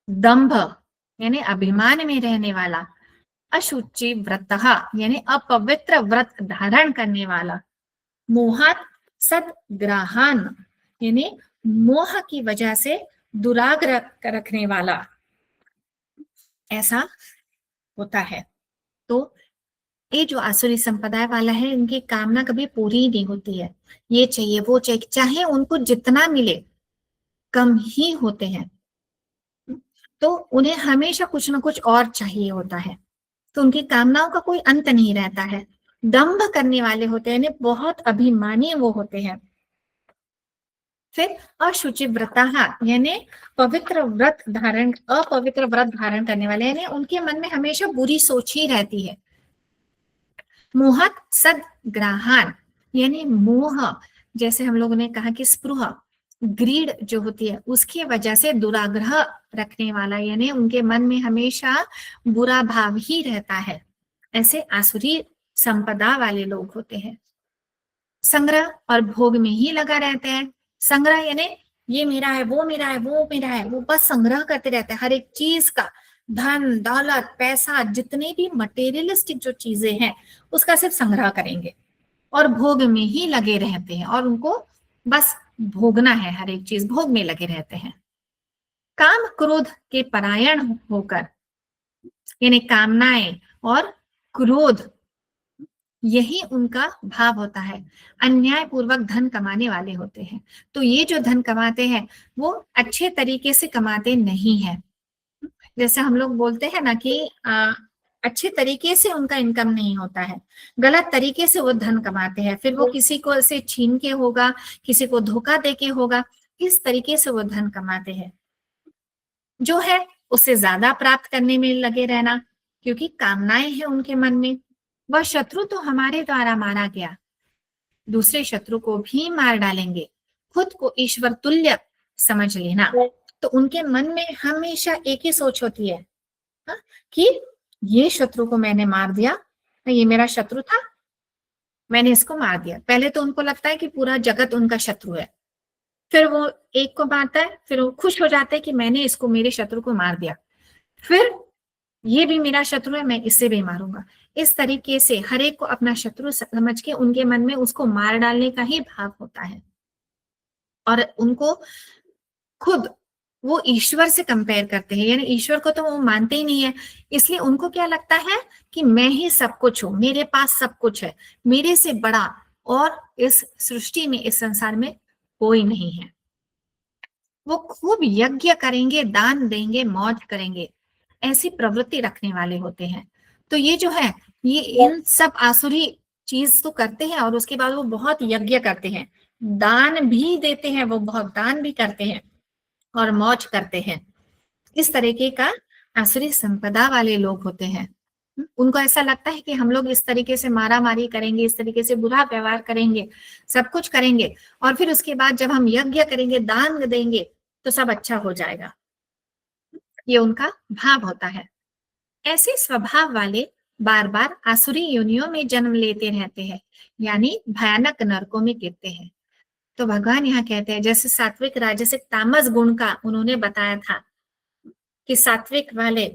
दंभ, यानी अभिमान में रहने वाला, अशुचि व्रतः, यानी अपवित्र व्रत धारण करने वाला, मोहात सद्ग्राहान, यानी मोह की वजह से दुराग्रह रखने वाला, ऐसा होता है। तो ये जो आसुरी संप्रदाय वाला है, इनकी कामना कभी पूरी नहीं होती है, ये चाहिए वो चाहिए, चाहे उनको जितना मिले कम ही होते हैं, तो उन्हें हमेशा कुछ ना कुछ और चाहिए होता है। तो उनकी कामनाओं का कोई अंत नहीं रहता है। दंभ करने वाले होते हैं, यानी बहुत अभिमानी वो होते हैं। फिर अशुचि व्रतः, यानी अपवित्र व्रत धारण करने वाले, यानी उनके मन में हमेशा बुरी सोच ही रहती है। मोहत सद्ग्राहान, यानी मोह, जैसे हम लोगों ने कहा कि स्पृह, ग्रीड जो होती है, उसकी वजह से दुराग्रह रखने वाला, यानी उनके मन में हमेशा बुरा भाव ही रहता है। ऐसे आसुरी संपदा वाले लोग होते हैं। संग्रह और भोग में ही लगा रहते हैं। संग्रह यानी ये मेरा है, वो मेरा है, वो मेरा है, वो बस संग्रह करते रहते हैं हर एक चीज का, धन दौलत पैसा, जितने भी मटेरियलिस्टिक जो चीजें हैं उसका सिर्फ संग्रह करेंगे और भोग में ही लगे रहते हैं और उनको बस भोगना है, हर एक चीज भोग में लगे रहते हैं। काम क्रोध के परायण होकर, यानी कामनाएं और क्रोध यही उनका भाव होता है, अन्याय पूर्वक धन कमाने वाले होते हैं। तो ये जो धन कमाते हैं वो अच्छे तरीके से कमाते नहीं है। जैसे हम लोग बोलते हैं ना कि अच्छे तरीके से उनका इनकम नहीं होता है, गलत तरीके से वो धन कमाते हैं, फिर वो किसी को से छीन के होगा, किसी को धोखा दे के होगा, इस तरीके से वो धन कमाते हैं। जो है उससे ज्यादा प्राप्त करने में लगे रहना, क्योंकि कामनाएं हैं उनके मन में। वह शत्रु तो हमारे द्वारा मारा गया, दूसरे शत्रु को भी मार डालेंगे, खुद को ईश्वर तुल्य समझ लेना। तो उनके मन में हमेशा एक ही सोच होती है, हा? कि ये शत्रु को मैंने मार दिया, ये मेरा शत्रु था, मैंने इसको मार दिया। पहले तो उनको लगता है कि पूरा जगत उनका शत्रु है, फिर वो एक को मारता है, फिर वो खुश हो जाते हैं कि मैंने इसको, मेरे शत्रु को मार दिया, फिर ये भी मेरा शत्रु है, मैं इससे भी मारूंगा। इस तरीके से हर एक को अपना शत्रु समझ के उनके मन में उसको मार डालने का ही भाव होता है और उनको खुद वो ईश्वर से कंपेयर करते हैं, यानी ईश्वर को तो वो मानते ही नहीं है, इसलिए उनको क्या लगता है कि मैं ही सब कुछ हूं, मेरे पास सब कुछ है, मेरे से बड़ा और इस सृष्टि में, इस संसार में कोई नहीं है। वो खूब यज्ञ करेंगे, दान देंगे, मौज करेंगे, ऐसी प्रवृत्ति रखने वाले होते हैं। तो ये जो है, ये इन सब आसुरी चीज तो करते हैं और उसके बाद वो बहुत यज्ञ करते हैं, दान भी देते हैं, वो बहुत दान भी करते हैं और मौज करते हैं। इस तरीके का आसुरी संपदा वाले लोग होते हैं। उनको ऐसा लगता है कि हम लोग इस तरीके से मारा मारी करेंगे, इस तरीके से बुरा व्यवहार करेंगे, सब कुछ करेंगे और फिर उसके बाद जब हम यज्ञ करेंगे, दान देंगे तो सब अच्छा हो जाएगा। ये उनका भाव होता है। ऐसे स्वभाव वाले बार बार आसुरी योनियों में जन्म लेते रहते हैं, यानी भयानक नरकों में गिरते हैं। तो भगवान यहाँ कहते हैं, जैसे सात्विक राजसिक तामस गुण का उन्होंने बताया था कि सात्विक वाले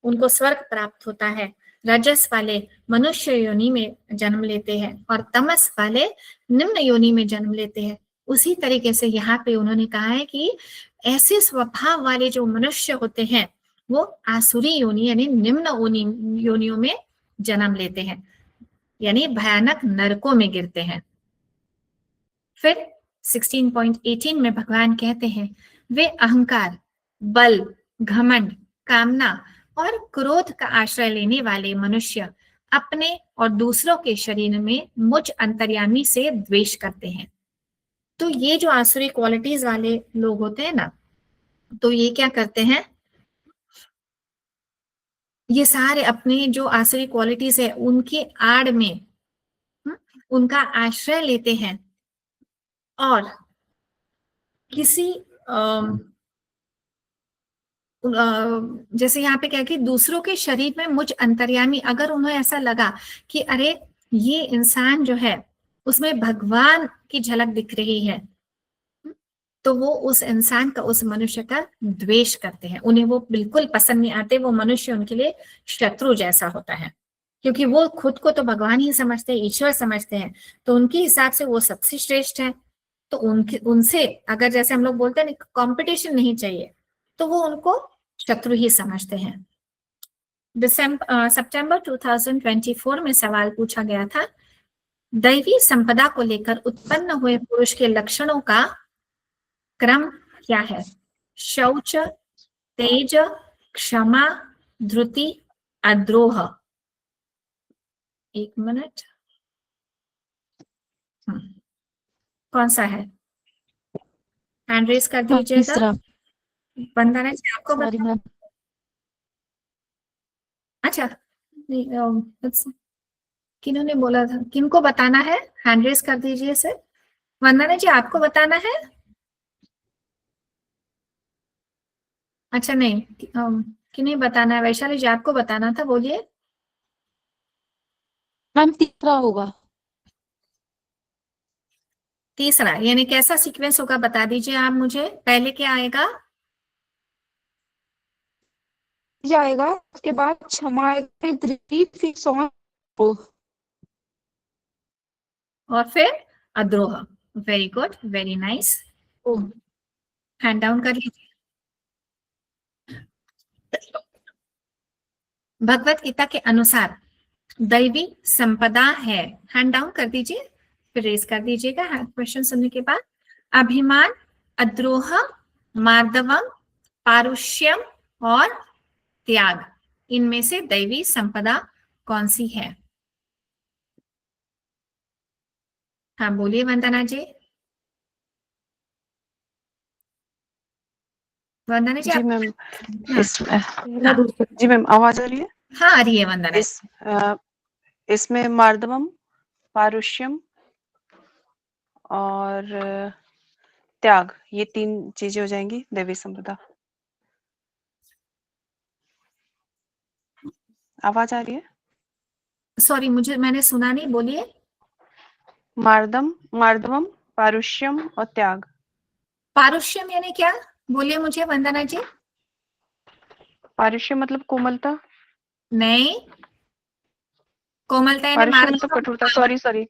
उनको स्वर्ग प्राप्त होता है, रजस वाले मनुष्य योनि में जन्म लेते हैं और तमस वाले निम्न योनि में जन्म लेते हैं। उसी तरीके से यहाँ पे उन्होंने कहा है कि ऐसे स्वभाव वाले जो मनुष्य होते हैं वो आसुरी योनि यानी निम्न योनियों में जन्म लेते हैं, यानी भयानक नरकों में गिरते हैं। फिर 16.18 में भगवान कहते हैं, वे अहंकार, बल, घमंड, कामना और क्रोध का आश्रय लेने वाले मनुष्य अपने और दूसरों के शरीर में मुझ अंतर्यामी से द्वेष करते हैं। तो ये जो आसुरी क्वालिटीज वाले लोग होते हैं ना, तो ये क्या करते हैं, ये सारे अपने जो आसुरी क्वालिटीज है उनके आड़ में उनका आश्रय लेते हैं और किसी जैसे यहाँ पे क्या कि दूसरों के शरीर में मुझ अंतर्यामी, अगर उन्हें ऐसा लगा कि अरे ये इंसान जो है उसमें भगवान की झलक दिख रही है, तो वो उस इंसान का, उस मनुष्य का द्वेष करते हैं, उन्हें वो बिल्कुल पसंद नहीं आते, वो मनुष्य उनके लिए शत्रु जैसा होता है, क्योंकि वो खुद को तो भगवान ही समझते हैं, ईश्वर समझते हैं, तो उनके हिसाब से वो सबसे श्रेष्ठ है। तो उनसे अगर जैसे हम लोग बोलते हैं कंपटीशन नहीं चाहिए, तो वो उनको शत्रु ही समझते हैं। सितंबर 2024 में सवाल पूछा गया था, दैवी संपदा को लेकर उत्पन्न हुए पुरुष के लक्षणों का क्रम क्या है? शौच, तेज, क्षमा, धृति, अद्रोह। एक मिनट, कौन सा है? हैंड रेज कर दीजिएगा। तीसरा। वंदना जी आपको सॉरी मैम। अच्छा, किन्होंने बोला था, किनको बताना है? हैंड रेज कर दीजिए सर। वंदना जी आपको बताना है? अच्छा नहीं, किन्हें बताना है? वैशाली जी आपको बताना था, बोलिए। मैम तीसरा होगा। तीसरा यानी कैसा सीक्वेंस होगा बता दीजिए आप मुझे। पहले क्या आएगा? जाएगा, उसके बाद क्षमा आएगा, फिर सौन, और फिर अद्रोह। Very good, very nice. Hand down कर लीजिए। भगवत गीता के अनुसार दैवी संपदा है, हैंड डाउन कर दीजिए, फिर रेज कर दीजिएगा क्वेश्चन सुनने के बाद। अभिमान, अद्रोह, मार्दवम, पारुष्यम और त्याग, इनमें से दैवी संपदा कौन सी है? हाँ बोलिए वंदना जी। वंदना जी जी आप। मैम, हाँ इसमें पहला हाँ, दूसरा। जी मैम आवाज आ रही है? हाँ आ रही है वंदना जी। इसमें मार्दवम, पारुष्यम और त्याग, ये 3 चीजें हो जाएंगी दैवी संपदा। आवाज आ रही है? सॉरी मुझे, मैंने सुना नहीं, बोलिए। मार्दवम, पारुष्यम और त्याग। पारुष्यम यानी क्या? बोलिए मुझे वंदना जी। पारुष्यम मतलब कोमलता, नहीं, कोमलता यानी पारुष्यम मतलब मार्दवम। कठोरता, सॉरी सॉरी, नहीं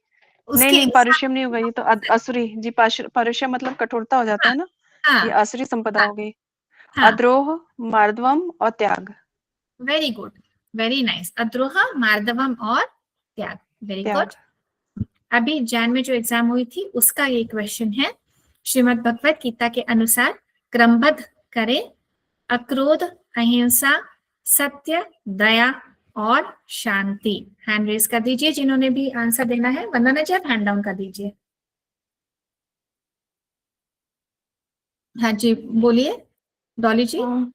उसके नहीं पारुष्यम नहीं होगा, ये तो असुरी जी। पारुष्यम मतलब कठोरता हो जाता है ना, ये हाँ असुरी संपदा हो गई। हाँ, अद्रोह, मार्दवम और त्याग। Very good, very nice. अद्रोह, मार्दवम और त्याग, वेरी गुड। त्याग। अभी जैन में जो एग्जाम हुई थी उसका ये क्वेश्चन है। श्रीमद् भगवत गीता के अनुसार क्रमबद्ध करें अक्रोध, अहिंसा, सत्य, दया और शांति। हैंड रेज कर दीजिए जिन्होंने भी आंसर देना है। वंदना जी आप हैंड डाउन कर दीजिए। हाँ जी बोलिए डॉली जी। हाँ हाँ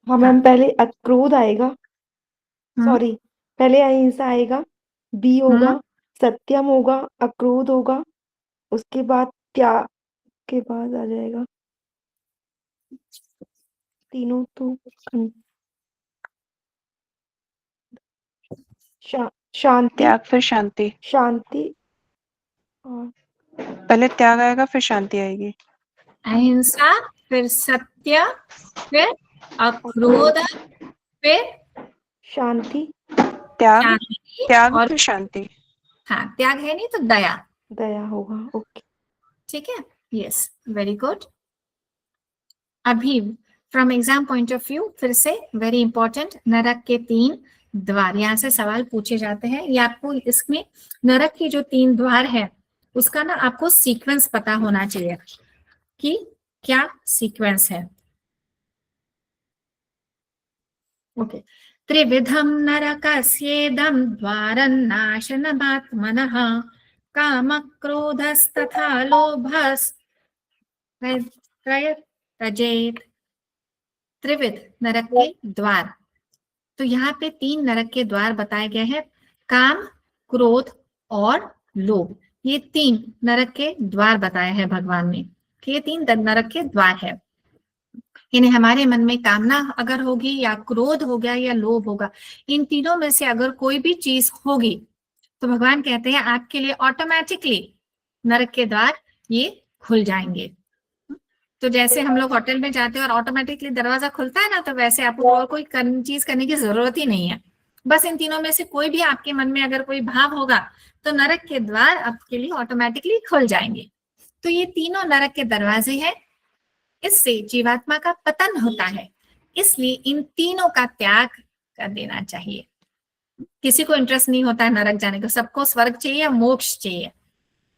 हाँ। मैम, पहले अक्रोध आएगा, हम्म सॉरी, पहले अहिंसा आएगा, बी हम्म होगा, सत्यम होगा, अक्रोध होगा, उसके बाद त्याग के बाद आ जाएगा, तीनों तो खंड, शांति, त्याग फिर शांति। शांति और पहले त्याग आएगा फिर शांति आएगी। अहिंसा, फिर सत्य, फिर अक्रोध, अक्रोध, फिर शांति, त्याग, शांति त्याग और फिर शांति। हाँ त्याग है नहीं तो दया। दया होगा। ओके। ठीक है, यस, वेरी गुड। अभी from exam point of view फिर से वेरी इंपॉर्टेंट, नरक के 3 द्वार, यहाँ से सवाल पूछे जाते हैं। ये आपको इसमें नरक के जो 3 द्वार है उसका ना आपको सीक्वेंस पता होना चाहिए कि क्या सीक्वेंस है। ओके। त्रिविधम नरकस्येदं द्वारन्नाशनमात्मनः काम क्रोधस्तथा लोभस्तजेत। त्रिविध नरक के द्वार, तो यहाँ पे 3 नरक के द्वार बताए गए हैं, काम, क्रोध और लोभ। ये 3 नरक के द्वार बताए हैं भगवान ने कि ये 3 नरक के द्वार है। यानी हमारे मन में कामना अगर होगी या क्रोध हो गया या लोभ होगा, इन तीनों में से अगर कोई भी चीज होगी तो भगवान कहते हैं आपके लिए ऑटोमेटिकली नरक के द्वार ये खुल जाएंगे। तो जैसे हम लोग होटल में जाते हैं और ऑटोमेटिकली दरवाजा खुलता है ना, तो वैसे आपको और कोई चीज करने की जरूरत ही नहीं है। बस इन तीनों में से कोई भी आपके मन में अगर कोई भाव होगा तो नरक के द्वार आपके लिए ऑटोमेटिकली खुल जाएंगे। तो ये तीनों नरक के दरवाजे हैं, इससे जीवात्मा का पतन होता है। इसलिए इन तीनों का त्याग कर देना चाहिए। किसी को इंटरेस्ट नहीं होता है नरक जाने को, सबको स्वर्ग चाहिए, मोक्ष चाहिए।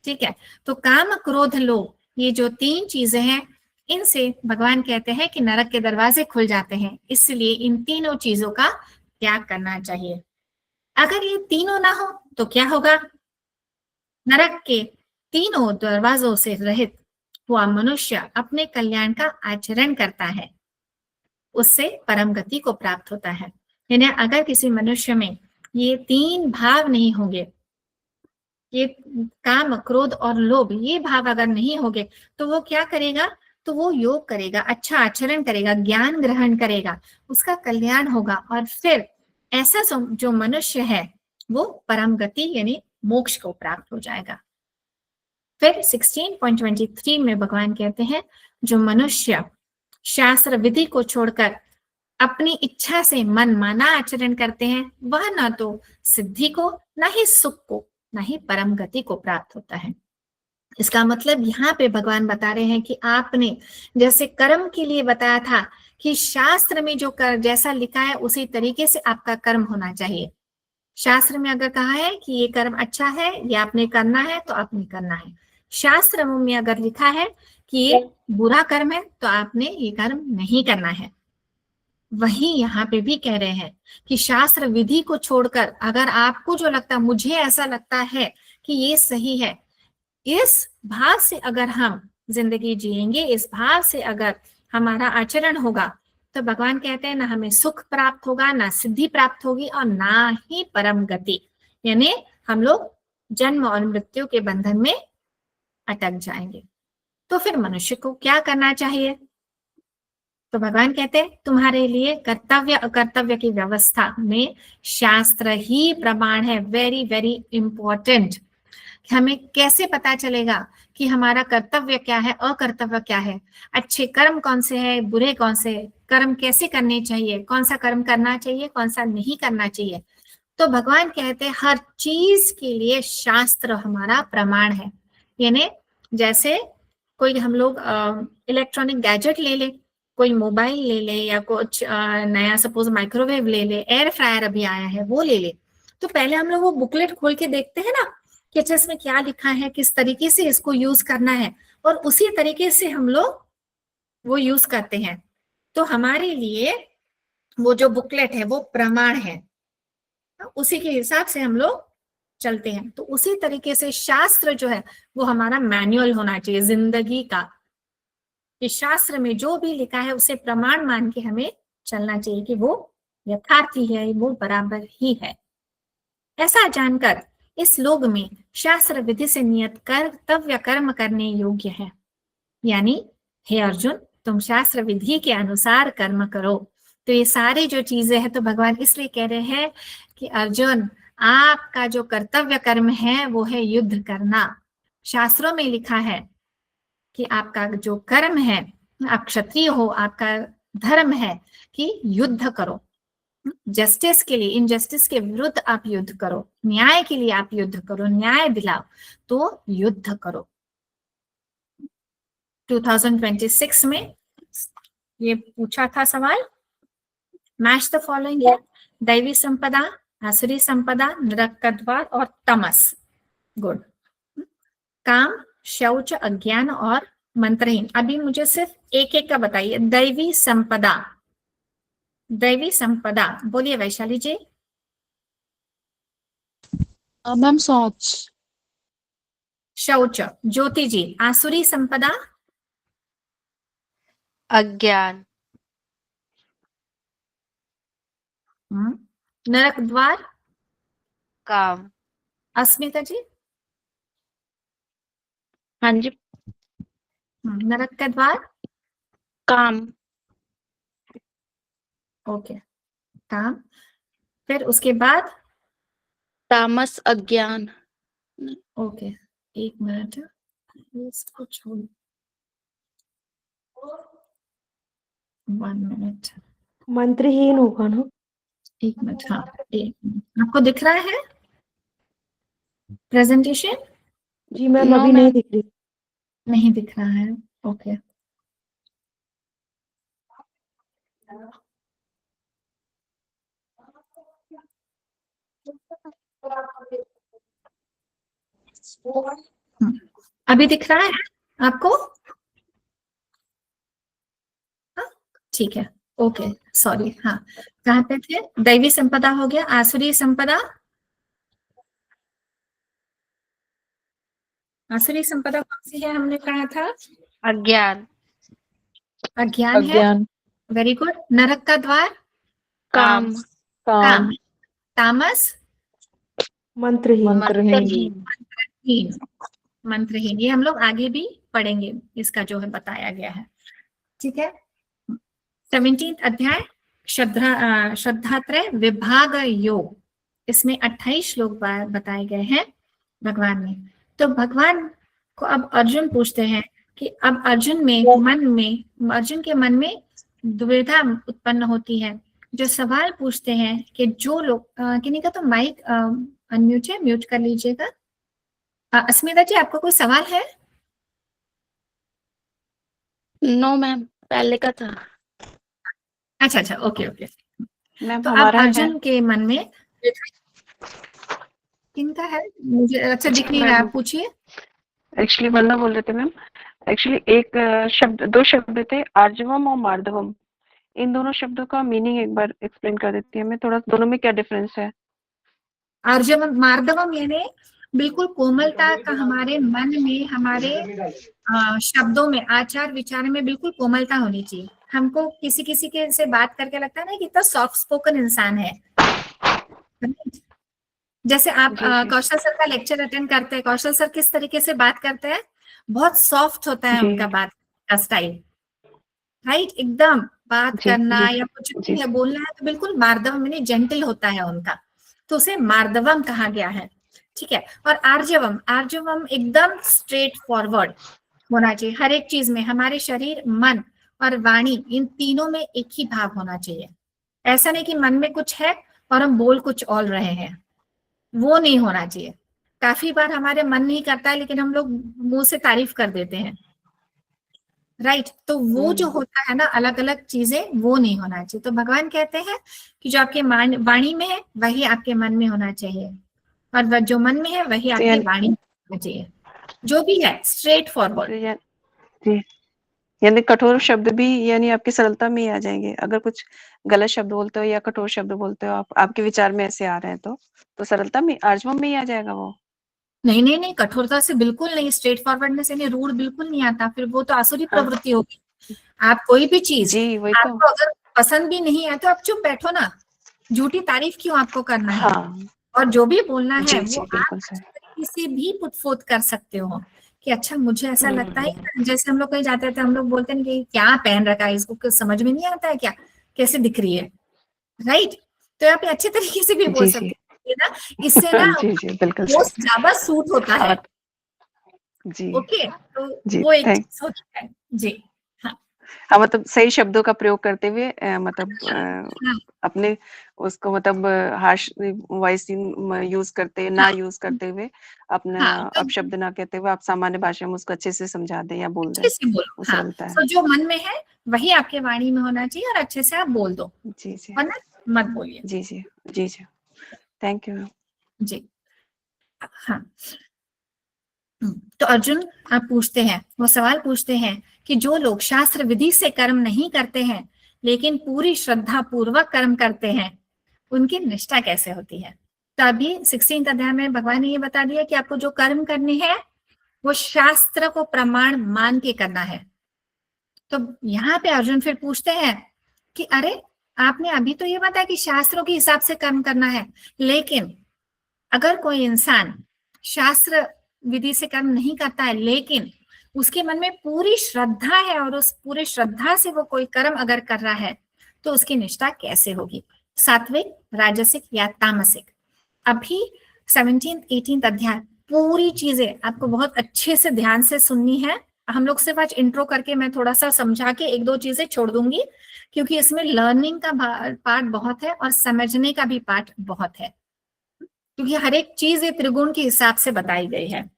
ठीक है, तो काम, क्रोध, लोभ, ये जो 3 चीजें हैं, इनसे भगवान कहते हैं कि नरक के दरवाजे खुल जाते हैं। इसलिए इन तीनों चीजों का त्याग करना चाहिए। अगर ये तीनों ना हो तो क्या होगा? नरक के तीनों दरवाजों से रहित हुआ मनुष्य अपने कल्याण का आचरण करता है, उससे परम गति को प्राप्त होता है। यानी अगर किसी मनुष्य में ये 3 भाव नहीं होंगे, ये काम, क्रोध और लोभ, ये भाव अगर नहीं होंगे, तो वो क्या करेगा? तो वो योग करेगा, अच्छा आचरण करेगा, ज्ञान ग्रहण करेगा, उसका कल्याण होगा, और फिर ऐसा जो मनुष्य है वो परम गति यानी मोक्ष को प्राप्त हो जाएगा। फिर 16.23 में भगवान कहते हैं जो मनुष्य शास्त्र विधि को छोड़कर अपनी इच्छा से मन माना आचरण करते हैं वह न तो सिद्धि को, न ही सुख को, न ही परम गति को प्राप्त होता है। इसका मतलब यहाँ पे भगवान बता रहे हैं कि आपने जैसे कर्म के लिए बताया था कि शास्त्र में जो कर जैसा लिखा है उसी तरीके से आपका कर्म होना चाहिए। शास्त्र में अगर कहा है कि ये कर्म अच्छा है, ये आपने करना है तो आपने करना है। शास्त्र में अगर लिखा है कि ये बुरा कर्म है तो आपने ये कर्म नहीं करना है। वही यहाँ पे भी कह रहे हैं कि शास्त्र विधि को छोड़कर अगर आपको जो लगता, मुझे ऐसा लगता है कि ये सही है, इस भाव से अगर हम जिंदगी जिएंगे, इस भाव से अगर हमारा आचरण होगा तो भगवान कहते हैं ना हमें सुख प्राप्त होगा, ना सिद्धि प्राप्त होगी और ना ही परम गति, यानी हम लोग जन्म और मृत्यु के बंधन में अटक जाएंगे। तो फिर मनुष्य को क्या करना चाहिए? तो भगवान कहते हैं तुम्हारे लिए कर्तव्य अकर्तव्य की व्यवस्था में शास्त्र ही प्रमाण है। Very very important. हमें कैसे पता चलेगा कि हमारा कर्तव्य क्या है, अकर्तव्य क्या है, अच्छे कर्म कौन से हैं, बुरे कौन से, कर्म कैसे करने चाहिए, कौन सा कर्म करना चाहिए, कौन सा नहीं करना चाहिए? तो भगवान कहते हैं हर चीज के लिए शास्त्र हमारा प्रमाण है। यानी जैसे कोई हम लोग इलेक्ट्रॉनिक गैजेट ले ले, कोई मोबाइल ले ले या कुछ नया सपोज माइक्रोवेव ले ले, एयर फ्रायर अभी आया है वो ले ले, तो पहले हम लोग वो बुकलेट खोल के देखते हैं ना कि अच्छा इसमें क्या लिखा है, किस तरीके से इसको यूज करना है, और उसी तरीके से हम लोग वो यूज करते हैं। तो हमारे लिए वो जो बुकलेट है वो प्रमाण है, उसी के हिसाब से हम लोग चलते हैं। तो उसी तरीके से शास्त्र जो है वो हमारा मैनुअल होना चाहिए जिंदगी का, कि शास्त्र में जो भी लिखा है उसे प्रमाण मान के हमें चलना चाहिए कि वो यथार्थी है, वो बराबर ही है। ऐसा जानकर इस लोक में शास्त्र विधि से नियत कर्तव्य कर्म करने योग्य है। यानी हे अर्जुन तुम शास्त्र विधि के अनुसार कर्म करो। तो ये सारी जो चीजें हैं तो भगवान इसलिए कह रहे हैं कि अर्जुन आपका जो कर्तव्य कर्म है वो है युद्ध करना। शास्त्रों में लिखा है कि आपका जो कर्म है, आप क्षत्रिय हो, आपका धर्म है कि युद्ध करो, जस्टिस के लिए, इनजस्टिस के विरुद्ध आप युद्ध करो, न्याय के लिए आप युद्ध करो, न्याय दिलाओ, तो युद्ध करो। 2026 में ये पूछा था सवाल, मैच द फॉलोइंग है, दैवी संपदा, आसुरी संपदा, नरक का द्वार और तमस। गुड। काम, शौच, अज्ञान और मंत्रहीन। अभी मुझे सिर्फ एक एक का बताइए। दैवी संपदा, दैवी संपदा बोलिए वैशाली जी। मैम शौच। शौच ज्योति जी। आसुरी संपदा, अज्ञान। नरक द्वार, काम। अस्मिता जी। हाँ जी। नरक का द्वार, काम। ओके, काम। फिर उसके बाद तामस अज्ञान। ओके, एक मिनट इसको छोड़, 1 मिनट, मंत्रहीन होगा ना? 1 मिनट। हाँ, 1 मिनट। आपको दिख रहा है प्रेजेंटेशन? जी मैम नो अभी मैम। नहीं दिख रही। नहीं दिख रहा है, ओके। अभी दिख रहा है आपको? हाँ, ठीक है, ओके, सॉरी। हाँ, कहाँ पे थे? दैवी संपदा हो गया, आसुरी संपदा, आसुरी संपदा कौन सी है हमने कहा था? अज्ञान। अज्ञान है, वेरी गुड। नरक का द्वार, काम। काम। तामस, मंत्रहीन। मंत्रहीन, मंत्रहीन। ये हम लोग आगे भी पढ़ेंगे, इसका जो है बताया गया है, ठीक है। 17th अध्याय श्रद्धात्रय विभाग योग, इसमें 28 श्लोक बताए गए हैं भगवान ने। तो भगवान को अब अर्जुन पूछते हैं कि अब अर्जुन के मन में दुविधा उत्पन्न होती है। जो सवाल पूछते हैं कि जो लोग किन्हीं का तो माइक अनम्यूट है, म्यूट कर लीजिएगा। अस्मिता जी, आपको कोई सवाल है? नो मैम, पहले का था। अच्छा, ओके। मैम तो अब हमारा है। अर्जुन के मन में किनका है? मुझे अच्छा दिख नहीं रहा, आप पूछिए। एक्चुअली वंदना बोल रहे थे मैम। एक्चुअली एक दो शब्द थे, आर्जवम और मार्दवम। इन दोनों शब्दों का मीनिंग एक बार एक्सप्लेन कर देती है मैं थोड़ा, दोनों में क्या डिफरेंस है? आर्जवम मार्दवम यानी बिल्कुल कोमलता का हमारे मन में, हमारे शब्दों में, आचार विचार में बिल्कुल कोमलता होनी चाहिए। हमको किसी के से बात करके लगता है ना कि इतना सॉफ्ट स्पोकन इंसान है। जैसे आप कौशल सर का लेक्चर अटेंड करते हैं, कौशल सर किस तरीके से बात करते हैं, बहुत सॉफ्ट होता है उनका बात का स्टाइल, राइट? एकदम बात करना या कुछ भी है बोलना है तो बिल्कुल मार्दवम यानी जेंटल होता है उनका, तो उसे मार्दवम कहा गया है। ठीक है। और आर्जवम एकदम स्ट्रेट फॉरवर्ड होना चाहिए हर एक चीज में। हमारे शरीर, मन और वाणी, इन तीनों में एक ही भाव होना चाहिए। ऐसा नहीं कि मन में कुछ है और हम बोल कुछ और रहे हैं, वो नहीं होना चाहिए। काफी बार हमारे मन नहीं करता है लेकिन हम लोग मुंह से तारीफ कर देते हैं, राइट? तो वो जो होता है ना, अलग अलग चीजें, वो नहीं होना चाहिए। तो भगवान कहते हैं कि जो आपके वाणी में है वही आपके मन में होना चाहिए, और जो मन में है वही आपकी वाणी में होना चाहिए। जो भी है स्ट्रेट फॉरवर्ड। यानी कठोर शब्द भी यानी आपकी सरलता में ही आ जाएंगे। अगर कुछ गलत शब्द बोलते हो या कठोर शब्द बोलते हो, आपके विचार में ऐसे आ रहे हैं तो सरलता में, आर्जवम में ही आ जाएगा वो। नहीं, कठोरता से बिल्कुल नहीं, स्ट्रेट फॉरवर्डनेस यानी रूढ़ बिल्कुल नहीं आता, फिर वो तो आसुरी प्रवृत्ति होगी। आप कोई भी चीज आपको अगर पसंद भी नहीं है तो आप चुप बैठो ना, झूठी तारीफ क्यों आपको करना है? और जो भी बोलना है वो आप अच्छे तरीके से भी पुटफोट कर सकते हो कि अच्छा मुझे ऐसा लगता है। जैसे हम लोग कहीं जाते थे, हम लोग बोलते हैं कि क्या पहन रखा है, इसको कुछ समझ में नहीं आता है क्या, कैसे दिख रही है, राइट? तो आप अच्छे तरीके से भी बोल सकते हैं ना, इससे ना वो ज्यादा सूट होता है। ओके, तो वो एक चीज होता है जी। हाँ, मतलब सही शब्दों का प्रयोग करते हुए, मतलब अपने उसको, मतलब हार्श वॉइस यूज करते ना यूज करते हुए, अपना अपशब्द ना कहते हुए आप सामान्य भाषा में उसको अच्छे से समझा दें या बोल दें, वो सरलता है। तो जो मन में है वही आपके वाणी में होना चाहिए और अच्छे से आप बोल दो, वरना मत बोलिए। जी, थैंक यू जी। हाँ, तो अर्जुन आप पूछते हैं, वो सवाल पूछते हैं कि जो लोग शास्त्र विधि से कर्म नहीं करते हैं लेकिन पूरी श्रद्धा पूर्वक कर्म करते हैं, उनकी निष्ठा कैसे होती है? तो अभी 16 अध्याय में भगवान ने ये बता दिया कि आपको जो कर्म करने हैं वो शास्त्र को प्रमाण मान के करना है। तो यहाँ पे अर्जुन फिर पूछते हैं कि अरे आपने अभी तो ये बताया कि शास्त्रों के हिसाब से कर्म करना है, लेकिन अगर कोई इंसान शास्त्र विधि से कर्म नहीं करता है लेकिन उसके मन में पूरी श्रद्धा है और उस पूरी श्रद्धा से वो कोई कर्म अगर कर रहा है तो उसकी निष्ठा कैसे होगी? सात्विक, राजसिक या तामसिक? अभी 17, 18 अध्याय पूरी चीजें आपको बहुत अच्छे से ध्यान से सुननी है। हम लोग सिर्फ आज इंट्रो करके मैं थोड़ा सा समझा के एक दो चीजें छोड़ दूंगी, क्योंकि इसमें लर्निंग का पार्ट बहुत है और समझने का भी पार्ट बहुत है, क्योंकि हर एक चीज ये त्रिगुण के हिसाब से बताई गई है।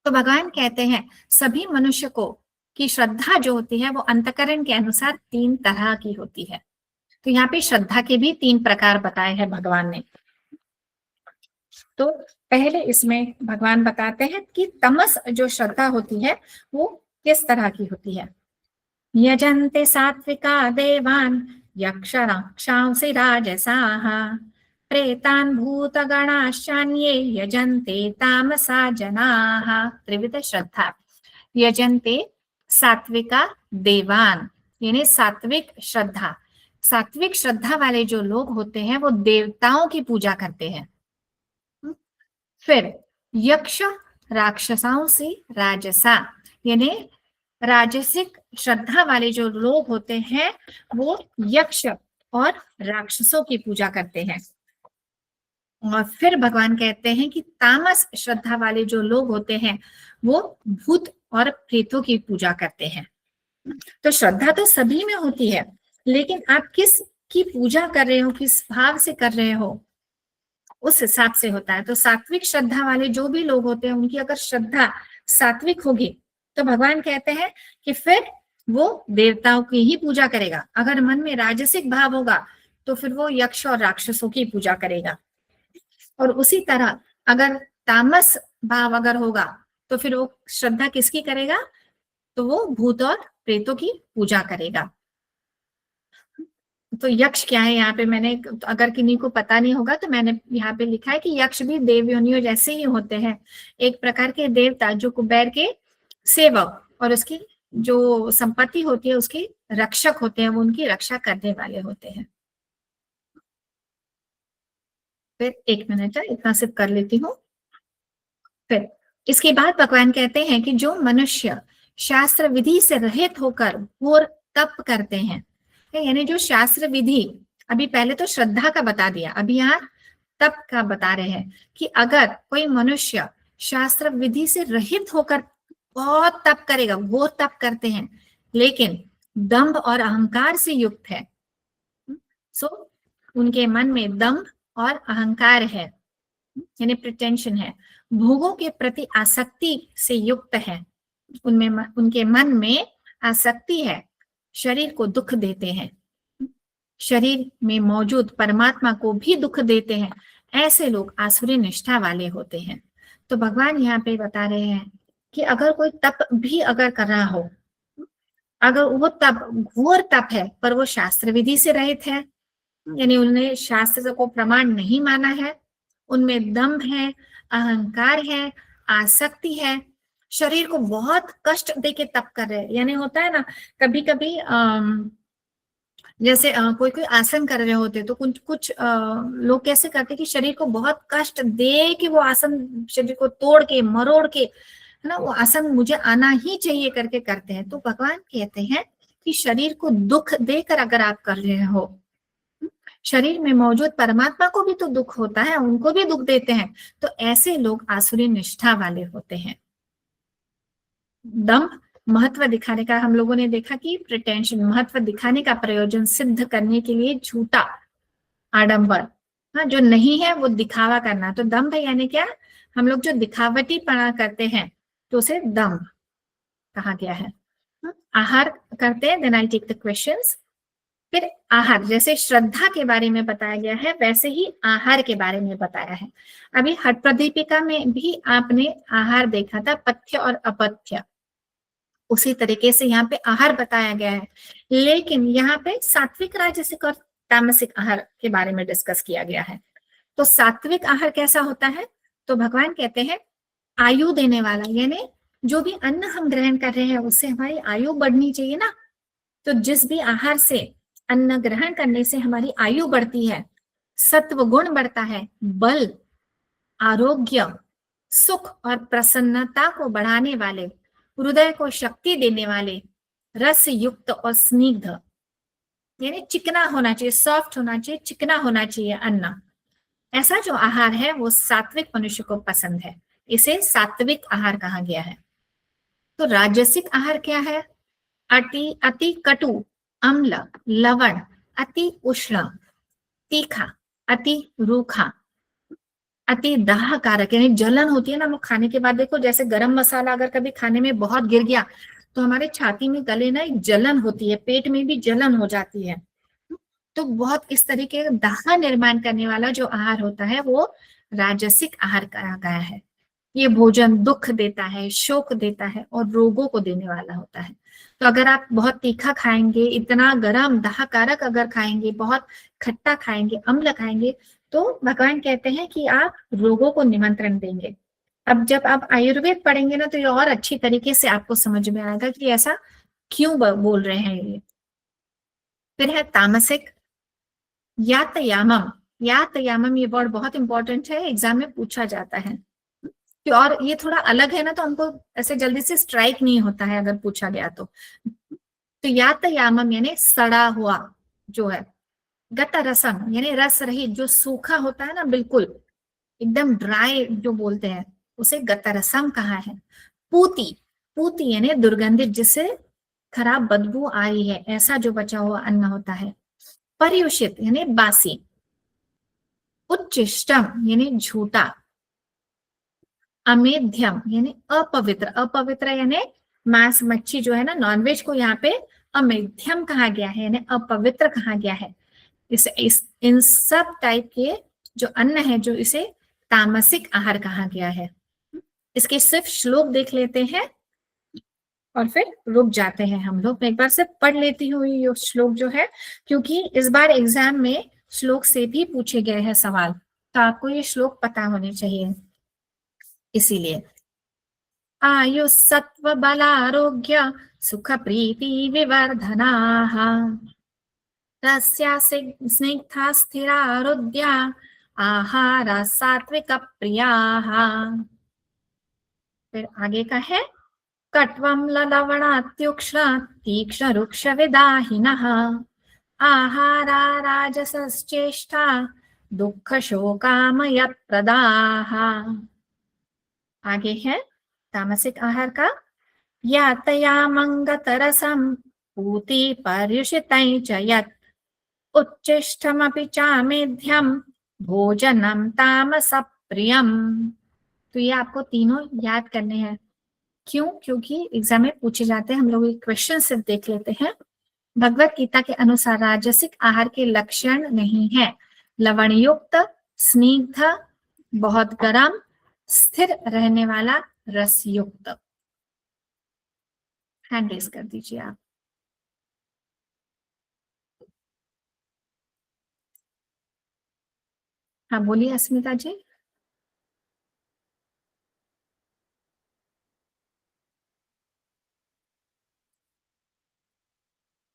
तो भगवान कहते हैं सभी मनुष्य को की श्रद्धा जो होती है वो अंतकरण के अनुसार 3 तरह की होती है। तो यहाँ पे श्रद्धा के भी 3 प्रकार बताए हैं भगवान ने। तो पहले इसमें भगवान बताते हैं कि तमस जो श्रद्धा होती है वो किस तरह की होती है। यजन्ते सात्विका देवान यक्ष राक्षांसि राजसाः प्रेतान् भूतगणाश्चान्ये यजन्ते तामसा जनाः। त्रिविध श्रद्धा। यजन्ते सात्विका देवान यानी सात्विक श्रद्धा। सात्विक श्रद्धा वाले जो लोग होते हैं वो देवताओं की पूजा करते हैं। फिर यक्ष राक्षसाओं से राजसा यानी राजसिक श्रद्धा वाले जो लोग होते हैं वो यक्ष और राक्षसों की पूजा करते हैं। और फिर भगवान कहते हैं कि तामस श्रद्धा वाले जो लोग होते हैं वो भूत और प्रेतों की पूजा करते हैं। तो श्रद्धा तो सभी में होती है, लेकिन आप किस की पूजा कर रहे हो, किस भाव से कर रहे हो, उस हिसाब से होता है। तो सात्विक श्रद्धा वाले जो भी लोग होते हैं, उनकी अगर श्रद्धा सात्विक होगी तो भगवान कहते हैं कि फिर वो देवताओं की ही पूजा करेगा। अगर मन में राजसिक भाव होगा तो फिर वो यक्ष और राक्षसों की पूजा करेगा। और उसी तरह अगर तामस भाव अगर होगा तो फिर वो श्रद्धा किसकी करेगा, तो वो भूत और प्रेतों की पूजा करेगा। तो यक्ष क्या है, यहाँ पे मैंने, अगर किन्हीं को पता नहीं होगा तो मैंने यहाँ पे लिखा है कि यक्ष भी देव योनियों जैसे ही होते हैं, एक प्रकार के देवता जो कुबेर के सेवक और उसकी जो संपत्ति होती है उसके रक्षक होते हैं, वो उनकी रक्षा करने वाले होते हैं। फिर एक मिनट है, इतना सिर्फ कर लेती हूँ। फिर इसके बाद भगवान कहते हैं कि जो मनुष्य शास्त्र विधि से रहित होकर घोर तप करते हैं, यानी जो शास्त्र विधि, अभी पहले तो श्रद्धा का बता दिया, अभी यहाँ तप का बता रहे हैं कि अगर कोई मनुष्य शास्त्र विधि से रहित होकर बहुत तप करेगा, वो तप करते हैं, लेकिन दंभ और अहंकार से युक्त है, सो उनके मन में दंभ और अहंकार है, यानी प्रिटेंशन है, भोगों के प्रति आसक्ति से युक्त है, उनमें उनके मन में आसक्ति है, शरीर को दुख देते हैं, शरीर में मौजूद परमात्मा को भी दुख देते हैं, ऐसे लोग आसुरी निष्ठा वाले होते हैं। तो भगवान यहाँ पे बता रहे हैं कि अगर कोई तप भी अगर कर रहा हो, अगर वो तप घोर तप है पर वो शास्त्र विधि से रहित है, यानी उन्होंने शास्त्र को प्रमाण नहीं माना है, उनमें दंभ है, अहंकार है, आसक्ति है, शरीर को बहुत कष्ट देके तप कर रहे हैं, यानी होता है ना कभी कभी जैसे कोई कोई आसन कर रहे होते तो कुछ लोग कैसे करते कि शरीर को बहुत कष्ट दे कि वो आसन शरीर को तोड़ के मरोड़ के, है ना, वो आसन मुझे आना ही चाहिए करके करते हैं। तो भगवान कहते हैं कि शरीर को दुख देकर अगर आप कर रहे हो, शरीर में मौजूद परमात्मा को भी तो दुख होता है, उनको भी दुख देते हैं, तो ऐसे लोग आसुरी निष्ठा वाले होते हैं। दंभ महत्व दिखाने का, हम लोगों ने देखा कि प्रिटेंशन महत्व दिखाने का प्रयोजन सिद्ध करने के लिए झूठा आडंबर, हाँ, जो नहीं है वो दिखावा करना, तो दंभ यानी क्या, हम लोग जो दिखावटी पना करते हैं तो उसे दंभ कहा गया है। आहार करते हैं, then I take the questions. फिर आहार, जैसे श्रद्धा के बारे में बताया गया है वैसे ही आहार के बारे में बताया है। अभी हठ प्रदीपिका में भी आपने आहार देखा था, पथ्य और अपथ्य, उसी तरीके से यहाँ पे आहार बताया गया है, लेकिन यहाँ पे सात्विक, राजसिक और तामसिक आहार के बारे में डिस्कस किया गया है। तो सात्विक आहार कैसा होता है, तो भगवान कहते हैं आयु देने वाला, यानी जो भी अन्न हम ग्रहण कर रहे हैं उससे हमारी आयु बढ़नी चाहिए ना, तो जिस भी आहार से अन्न ग्रहण करने से हमारी आयु बढ़ती है, सत्व गुण बढ़ता है, बल, आरोग्य, सुख और प्रसन्नता को बढ़ाने वाले, हृदय को शक्ति देने वाले, रस युक्त और स्निग्ध, यानी चिकना होना चाहिए, सॉफ्ट होना चाहिए, चिकना होना चाहिए अन्न, ऐसा जो आहार है वो सात्विक मनुष्य को पसंद है, इसे सात्विक आहार कहा गया है। तो राजसिक आहार क्या है, अति कटु, अम्ल, लवण, अति उष्ण, तीखा, अति रूखा, अति दाह कारक, यानी जलन होती है ना, वो खाने के बाद देखो जैसे गरम मसाला अगर कभी खाने में बहुत गिर गया तो हमारे छाती में, गले ना एक जलन होती है, पेट में भी जलन हो जाती है। तो बहुत इस तरीके का दाह निर्माण करने वाला जो आहार होता है वो राजसिक आहार कहा गया है। ये भोजन दुख देता है, शोक देता है और रोगों को देने वाला होता है। तो अगर आप बहुत तीखा खाएंगे, इतना गरम दाह कारक अगर खाएंगे, बहुत खट्टा खाएंगे, अम्ल खाएंगे, तो भगवान कहते हैं कि आप रोगों को निमंत्रण देंगे। अब जब आप आयुर्वेद पढ़ेंगे ना तो ये और अच्छी तरीके से आपको समझ में आएगा कि ऐसा क्यों बोल रहे हैं ये। फिर है तामसिक, यातयामम। यातयामम ये वर्ड बहुत इंपॉर्टेंट है, एग्जाम में पूछा जाता है, और ये थोड़ा अलग है ना, तो हमको ऐसे जल्दी से स्ट्राइक नहीं होता है अगर पूछा गया तो यातयामम यानी सड़ा हुआ जो है, गत रसम यानी रस रहित, जो सूखा होता है ना बिल्कुल, एकदम ड्राई जो बोलते हैं उसे गतरसम कहा है। पूती, पूती यानी दुर्गंधित, जिससे खराब बदबू आ रही है, ऐसा जो बचा हुआ अन्न होता है। पर्युषित यानी बासी। उच्चिष्टम यानी झूठा। अमेध्यम यानी अपवित्र, अपवित्र यानी मांस मच्छी जो है ना, नॉनवेज को यहाँ पे अमेध्यम कहा गया है, यानी अपवित्र कहा गया है। इन सब टाइप के जो अन्न है, जो इसे तामसिक आहार कहा गया है। इसके सिर्फ श्लोक देख लेते हैं और फिर रुक जाते हैं हम लोग। मैं एक बार से पढ़ लेती हूँ ये श्लोक जो है, क्योंकि इस बार एग्जाम में श्लोक से भी पूछे गए हैं सवाल, तो आपको ये श्लोक पता होने चाहिए। इसीलिए आयु सत्व बलारोग्य सुख प्रीति विवर्धनाः तस्या स्निग्धा स्थिरा हृद्या आहारा सात्विक प्रियाः। फिर आगे का है कट्वं ललवणात्युक्ष्ण तीक्ष्ण रुक्ष विदाहिनः आहारा राजसश्चेष्टा दुःख शोकामय प्रदाः। आगे है तामसिक आहार का यातयामंगतरसं पूति पर्युषितं च यत् उच्चिष्टमपि चामेध्यं भोजनं तामसप्रियम्। तो ये आपको तीनों याद करने हैं। क्यों? क्योंकि एग्जाम में पूछे जाते हैं। हम लोग एक क्वेश्चन सिर्फ देख लेते हैं। भगवत गीता के अनुसार राजसिक आहार के लक्षण नहीं है लवण युक्त, स्निग्ध, बहुत गर्म, स्थिर रहने वाला, रस युक्त। हैंड रेज कर दीजिए आप। हाँ बोलिए अस्मिता जी।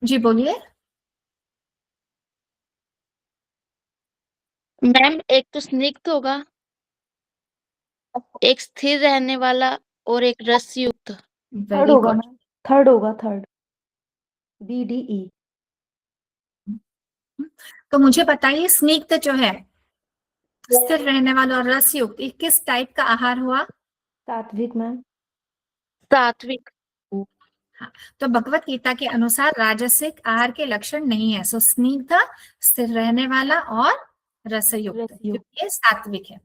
जी बोलिए। मैम एक तो स्निग्ध होगा, एक स्थिर रहने वाला और एक रस युक्त। थर्ड वेरी होगा गुड। मैम, थर्ड होगा, थर्ड, BDE। तो मुझे बताइए स्निग्ध जो है, स्थिर रहने वाला और रस युक्त, ये किस टाइप का आहार हुआ? सात्विक मैम। सात्विक। हाँ, तो भगवत गीता के अनुसार राजसिक आहार के लक्षण नहीं है। सो स्निग्ध, स्थिर रहने वाला और रसयुक्त, रसयुक्त। क्योंकि ये सात्विक है।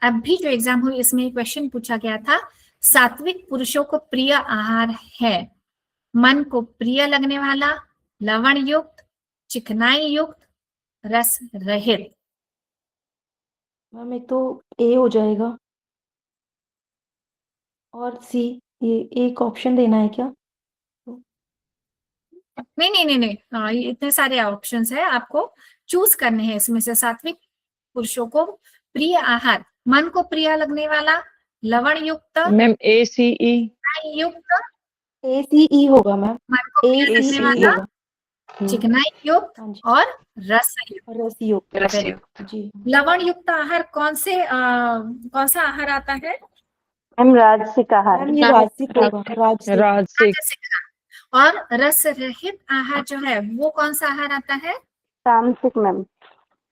अब भी जो एग्जाम हुई इसमें एक क्वेश्चन पूछा गया था, सात्विक पुरुषों को प्रिय आहार है मन को प्रिय लगने वाला, लवण युक्त, चिकनाई युक्त, रस रहित। मैम एक तो A हो जाएगा और C, ये एक ऑप्शन देना है क्या? नहीं नहीं नहीं नहीं, हाँ, ये इतने सारे ऑप्शंस है, आपको चूज करने हैं इसमें से। सात्विक पुरुषों को प्रिय आहार, मन को प्रिय लगने वाला, लवण युक्त, मैम ACE। युक्त, ACE होगा मैम, मन को प्रिय लगने ACE वाला, होगा। चिकनाई युक्त हाँ जी, और रस युक्त। रसयुक्त। रसयुक्त। जी लवण युक्त आहार कौन सा आहार आता है? मैम राजसिक आहार। मैम, ये राजसिक होगा, राजसिक। राजसिक। राजसिक आहार। और रस रहित आहार जो है वो कौन सा आहार आता है? तामसिक मैम।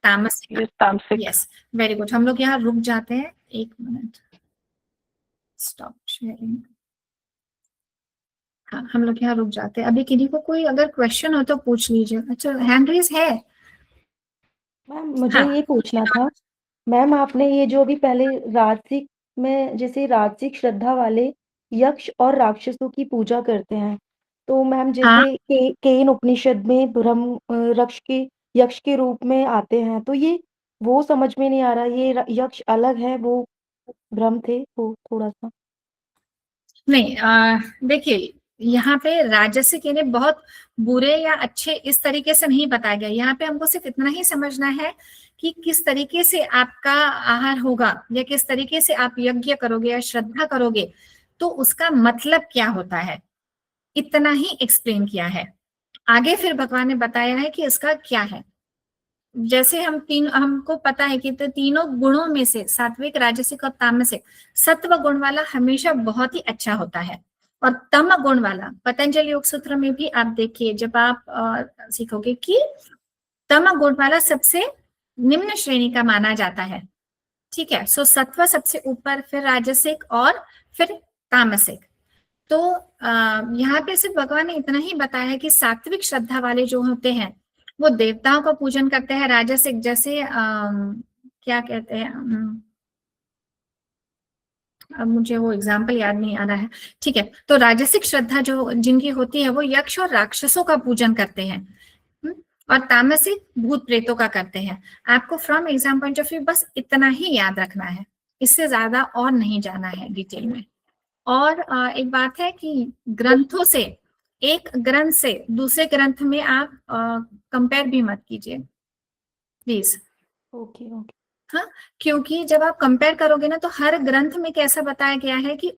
तामसिक। तामसिक। Yes, very good. हम लोग यहाँ रुक जाते हैं, एक मिनट, स्टॉप शेयरिंग। हाँ, हम लोग यहाँ रुक जाते हैं। अभी किन्हीं को कोई अगर क्वेश्चन हो तो पूछ लीजिए। अच्छा, हैंड रेज है। मैम मुझे हाँ ये पूछना था, मैम आपने ये जो अभी पहले राजसिक में, जैसे राजसिक श्रद्धा वाले यक्ष और राक्षसों की पूजा करते हैं, तो मैम हाँ जैसे केन उपनिषद में रक्ष के यक्ष के रूप में आते हैं, तो ये वो समझ में नहीं आ रहा, ये यक्ष अलग है, वो भ्रम थे वो थोड़ा सा। नहीं, देखिए यहाँ पे राजसिक यानी बहुत बुरे या अच्छे इस तरीके से नहीं बताया गया। यहाँ पे हमको सिर्फ इतना ही समझना है कि किस तरीके से आपका आहार होगा या किस तरीके से आप यज्ञ करोगे या श्रद्धा करोगे, तो उसका मतलब क्या होता है, इतना ही एक्सप्लेन किया है। आगे फिर भगवान ने बताया है कि इसका क्या है। जैसे हमको पता है कि तो तीनों गुणों में से सात्विक, राजसिक और तामसिक, सत्व गुण वाला हमेशा बहुत ही अच्छा होता है, और तम गुण वाला, पतंजलि योग सूत्र में भी आप देखिए, जब आप सीखोगे कि तम गुण वाला सबसे निम्न श्रेणी का माना जाता है। ठीक है। सो सत्व सबसे ऊपर, फिर राजसिक और फिर तामसिक। तो यहाँ पे सिर्फ भगवान ने इतना ही बताया है कि सात्विक श्रद्धा वाले जो होते हैं वो देवताओं का पूजन करते हैं। राजसिक जैसे क्या कहते हैं, अब मुझे वो एग्जाम्पल याद नहीं आ रहा है। ठीक है, तो राजसिक श्रद्धा जो जिनकी होती है वो यक्ष और राक्षसों का पूजन करते हैं, और तामसिक भूत प्रेतों का करते हैं। आपको from exam point of view बस इतना ही याद रखना है, इससे ज्यादा और नहीं जाना है डिटेल में। और एक बात है कि ग्रंथों से, एक ग्रंथ से दूसरे ग्रंथ में आप कंपेयर भी मत कीजिए प्लीज। Okay okay. हाँ, क्योंकि जब आप कंपेयर करोगे ना तो हर ग्रंथ में कैसा बताया गया है कि